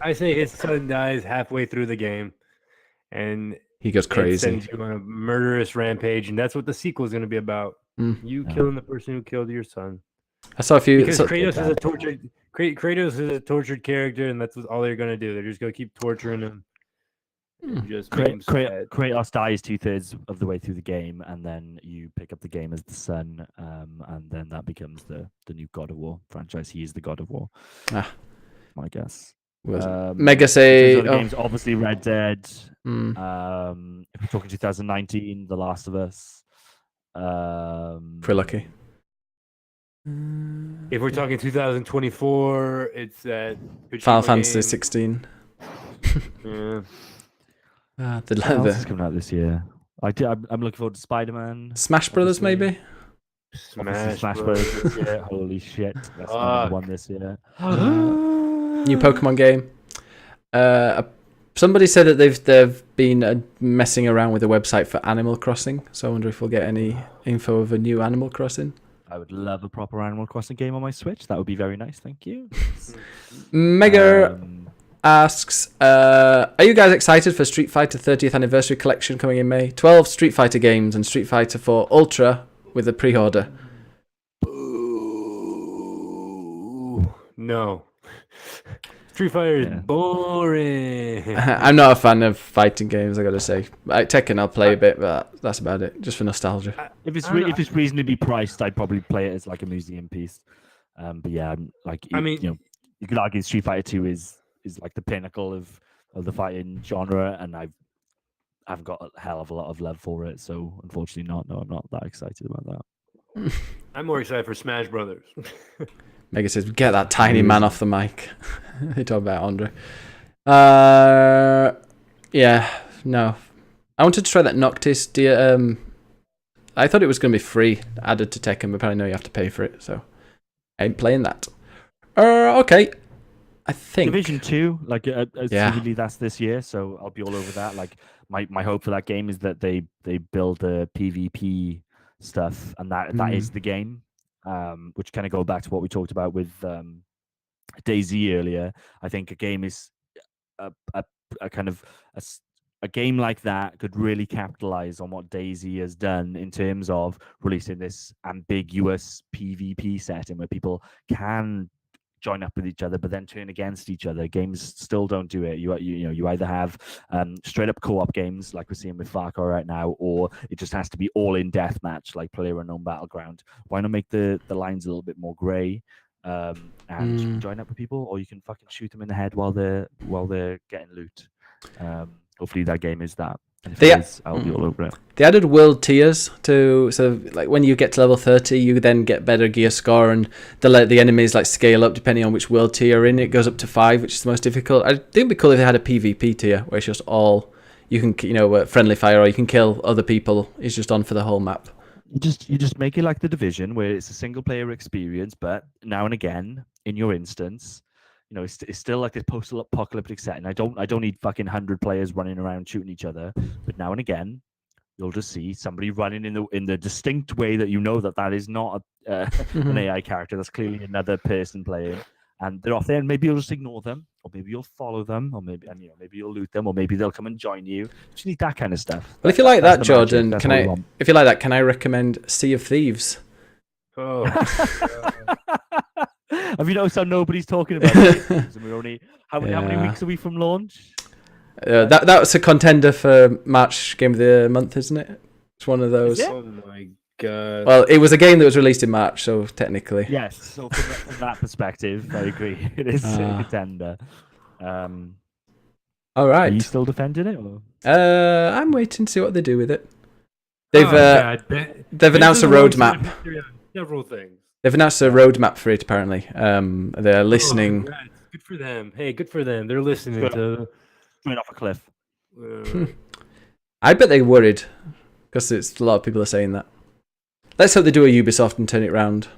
I say his son dies halfway through the game, and he goes crazy. Sends you on a murderous rampage, and that's what the sequel is going to be about. You killing the person who killed your son. I saw a few. Because Kratos is a tortured. Kratos is a tortured character, and that's all they're going to do. They're just going to keep torturing him. Just Kratos dies 2/3 of the way through the game, and then you pick up the game as the son, and then that becomes the new God of War franchise. He is the God of War. My guess. Mega say games, obviously Red Dead. If we're talking 2019, The Last of Us. Pretty lucky. If we're talking 2024, it's that Final Fantasy 16. Yeah. What else is coming out this year? I'm looking forward to Spider-Man. Smash Brothers, maybe. Smash Brothers this year. Holy shit! That's number 1 this year. New Pokemon game. Somebody said that they've been messing around with the website for Animal Crossing. So I wonder if we'll get any info of a new Animal Crossing. I would love a proper Animal Crossing game on my Switch. That would be very nice. Thank you. Mega asks, are you guys excited for Street Fighter 30th Anniversary Collection coming in May? 12 Street Fighter games and Street Fighter 4 Ultra with a pre-order. No. Street Fighter is boring. I'm not a fan of fighting games, I gotta say. Like Tekken, I'll play a bit, but that's about it. Just for nostalgia. If it's reasonably priced, I'd probably play it as like a museum piece. But yeah, you could argue Street Fighter 2 is like the pinnacle of the fighting genre, and I've got a hell of a lot of love for it. So unfortunately, I'm not that excited about that. I'm more excited for Smash Brothers. Mega says, get that tiny man off the mic. They talk about Andre. Yeah, no. I wanted to try that Noctis. I thought it was going to be free, added to Tekken, but apparently no, you have to pay for it. So I ain't playing that. Okay. I think Division 2, like Yeah. seemingly that's this year, so I'll be all over that. Like my hope for that game is that they build the PvP stuff, and that is the game. Which kind of go back to what we talked about with DayZ earlier. I think a game is a kind of a game like that could really capitalize on what DayZ has done in terms of releasing this ambiguous PvP setting where people can join up with each other but then turn against each other. Games still don't do it. You either have straight up co-op games like we're seeing with Far Cry right now, or it just has to be all in deathmatch like PlayerUnknown Battleground. Why not make the lines a little bit more grey? And you can join up with people, or you can fucking shoot them in the head while they're getting loot. Hopefully that game is that. And if it is, I'll be all over it. They added world tiers so like when you get to level 30, you then get better gear score, and they let the enemies like scale up depending on which world tier you're in. It goes up to 5, which is the most difficult. I think it'd be cool if they had a PvP tier where it's just all you can, friendly fire, or you can kill other people. It's just on for the whole map. You just make it like the Division, where it's a single player experience, but now and again, in your instance, it's still like this post-apocalyptic setting. I don't need fucking 100 players running around shooting each other, but now and again, you'll just see somebody running in the distinct way that that is not an AI character. That's clearly another person playing, and they're off there. And maybe you'll just ignore them, or maybe you'll follow them, or maybe you'll loot them, or maybe they'll come and join you. Just need that kind of stuff. Well, if you like that, Jordan, if you like that, can I recommend Sea of Thieves? Oh. Have you noticed how nobody's talking about it? And we're only how many weeks are we from launch? That's a contender for March Game of the Month, isn't it? It's one of those. Oh my god. Well, it was a game that was released in March, so technically. Yes. So from that perspective, I agree. It is a contender. All right. Are you still defending it? Or? I'm waiting to see what they do with it. They've announced a roadmap. Several things. They've announced a roadmap for it. Apparently, they're listening. Oh, good for them. Hey, good for them. They're listening to. Coming off a cliff. I bet they're worried because a lot of people are saying that. Let's hope they do a Ubisoft and turn it around.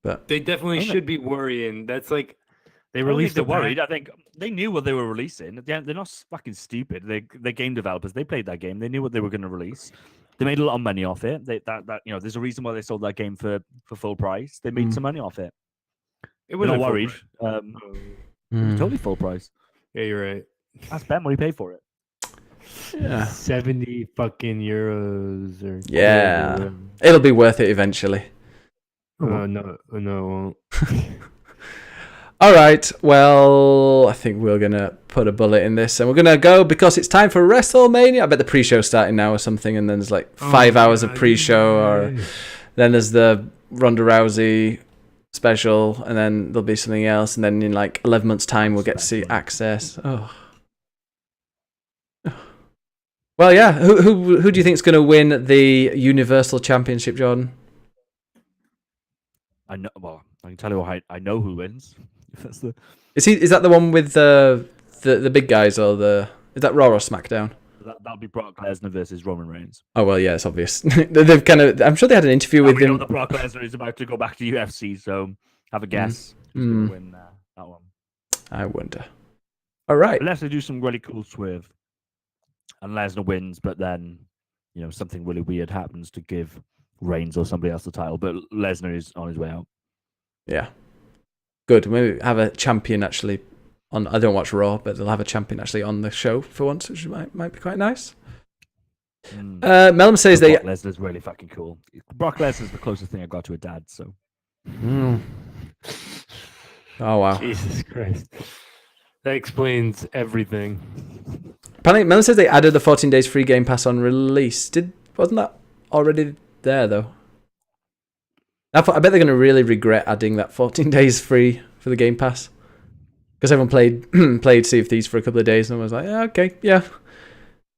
But they definitely should be worrying. That's like they released. They're worried. I think they knew what they were releasing. They're not fucking stupid. They're game developers. They played that game. They knew what they were going to release. They made a lot of money off it. There's a reason why they sold that game for full price. They made some money off it. It was not worried. Totally full price. Yeah, you're right. Ask Ben what he paid for it. Yeah, 70 fucking euros or yeah, it'll be worth it eventually. No, it won't. All right, well, I think we're gonna put a bullet in this, and we're gonna go because it's time for WrestleMania. I bet the pre-show's starting now or something, and then there's like 5 hours of pre-show, or then there's the Ronda Rousey special, and then there'll be something else, and then in like 11 months' time we'll get to see Access. Oh. Well, yeah. Who do you think is going to win the Universal Championship, Jordan? I know. Well, I can tell you what I know who wins. If that's the. Is that the one with the big guys, or is that Raw or SmackDown? That'll be Brock Lesnar versus Roman Reigns. Oh well, yeah, it's obvious. They've kind of. I'm sure they had an interview with him. Know that Brock Lesnar is about to go back to UFC, so have a guess who's going to win that one. I wonder. All right. Unless they do some really cool swerve, and Lesnar wins, but then something really weird happens to give Reigns or somebody else the title, but Lesnar is on his way out. Yeah. Good. Maybe have a champion actually on. I don't watch Raw, but they'll have a champion actually on the show for once, which might be quite nice. Melum says Brock Lesnar's really fucking cool. Brock Lesnar's the closest thing I got to a dad. So. Oh wow! Jesus Christ. That explains everything. Apparently, Melum says they added the 14 days free Game Pass on release. Wasn't that already there though? I bet they're going to really regret adding that 14 days free for the Game Pass, because everyone played Sea of Thieves for a couple of days and was like, yeah, okay, yeah.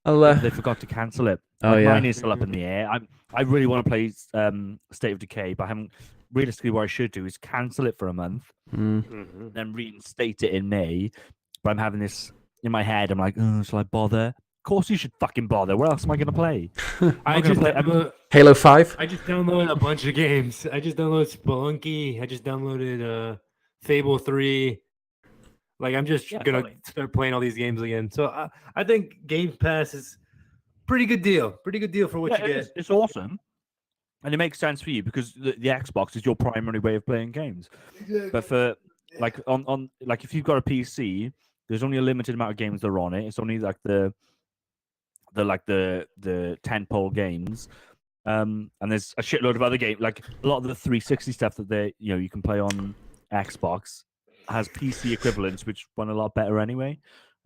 They forgot to cancel it. Oh yeah, mine is still up in the air. I really want to play State of Decay, but I haven't. Realistically, what I should do is cancel it for a month, then reinstate it in May. But I'm having this in my head. I'm like, shall I bother? Of course you should fucking bother. Where else am I going to play? Halo 5. I just downloaded a bunch of games. I just downloaded Spelunky. I just downloaded Fable 3. Like, I'm just gonna start playing all these games again. So I think Game Pass is pretty good deal. Pretty good deal for what you get. It's awesome. And it makes sense for you because the Xbox is your primary way of playing games. Exactly. But for like on like if you've got a PC, there's only a limited amount of games that are on it. It's only like the tentpole games. And there's a shitload of other games. Like a lot of the 360 stuff that you can play on Xbox has PC equivalents, which run a lot better anyway.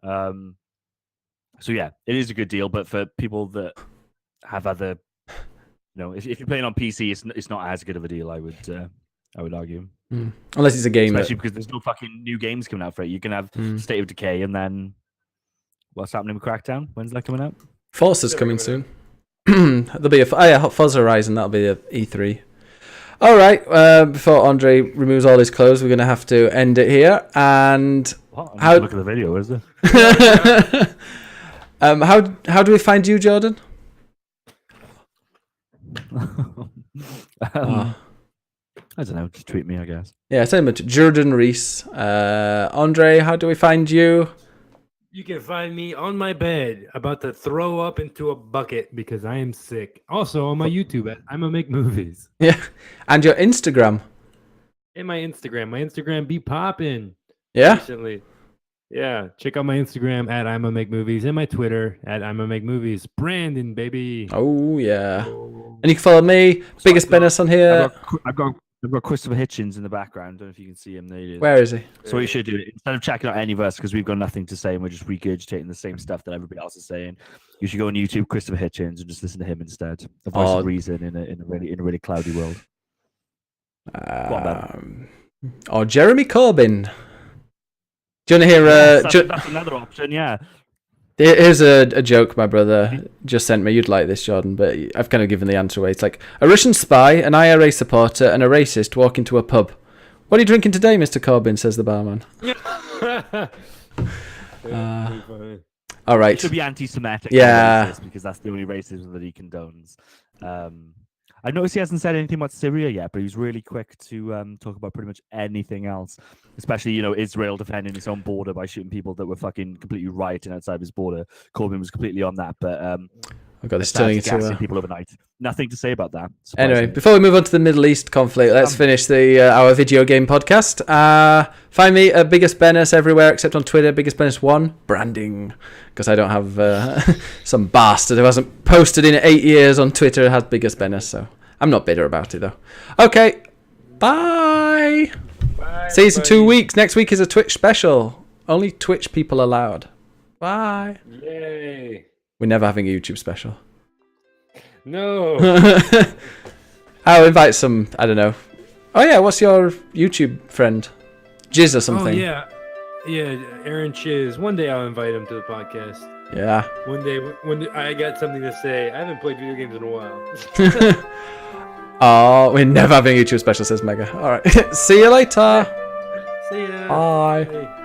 So yeah, it is a good deal. But for people that have other, if you're playing on PC, it's not as good of a deal. I would argue. Unless it's a game, especially because there's no fucking new games coming out for it. You can have State of Decay, and then what's happening with Crackdown? When's that coming out? Forza's coming soon. There'll be Forza Horizon. That'll be a E3. All right. Before Andre removes all his clothes, we're gonna have to end it here. And how look at the video? Is it? How do we find you, Jordan? I don't know. Just tweet me, I guess. Yeah, send him to Jordan Reese. Andre, how do we find you? You can find me on my bed, about to throw up into a bucket because I am sick. Also on my YouTube at I'ma Make Movies. Yeah, and your Instagram. And my Instagram be popping. Yeah. Recently. Yeah, check out my Instagram at I'ma Make Movies and my Twitter at I'ma Make Movies. Brandon, baby. Oh yeah. And you can follow me, BiggusBennus on here. I've got Christopher Hitchens in the background. Don't know if you can see him. There he is. Where is he? So what you should do, instead of checking out any of us, because we've got nothing to say and we're just regurgitating the same stuff that everybody else is saying, you should go on YouTube, Christopher Hitchens, and just listen to him instead. A voice of reason in a really cloudy world. Or Jeremy Corbyn. Do you want to hear? That's another option. Yeah. Here's a joke my brother just sent me. You'd like this, Jordan, but I've kind of given the answer away. It's like a Russian spy, an IRA supporter, and a racist walk into a pub. What are you drinking today, Mr. Corbyn? Says the barman. All right. It should be anti-Semitic. Yeah. Because that's the only racism that he condones. I noticed he hasn't said anything about Syria yet, but he's really quick to talk about pretty much anything else. Especially, Israel defending its own border by shooting people that were fucking completely rioting outside his border. Corbyn was completely on that, but I've got this turning into people overnight. Nothing to say about that. Anyway, before we move on to the Middle East conflict, let's finish our video game podcast. Find me at BiggusBennus everywhere except on Twitter, BiggusBennus1, branding, because I don't have some bastard who hasn't posted in 8 years on Twitter has BiggusBennus, so I'm not bitter about it though. Okay, bye. See you in 2 weeks. Next week is a Twitch special. Only Twitch people allowed. Bye. Yay. We're never having a YouTube special. No. I'll invite some, I don't know. Oh yeah, what's your YouTube friend? Jizz or something? Oh yeah, Aaron Chiz. One day I'll invite him to the podcast. Yeah. One day when I got something to say. I haven't played video games in a while. Oh, we're never having a YouTube special, says Mega. All right. See you later. See ya. Bye. Bye.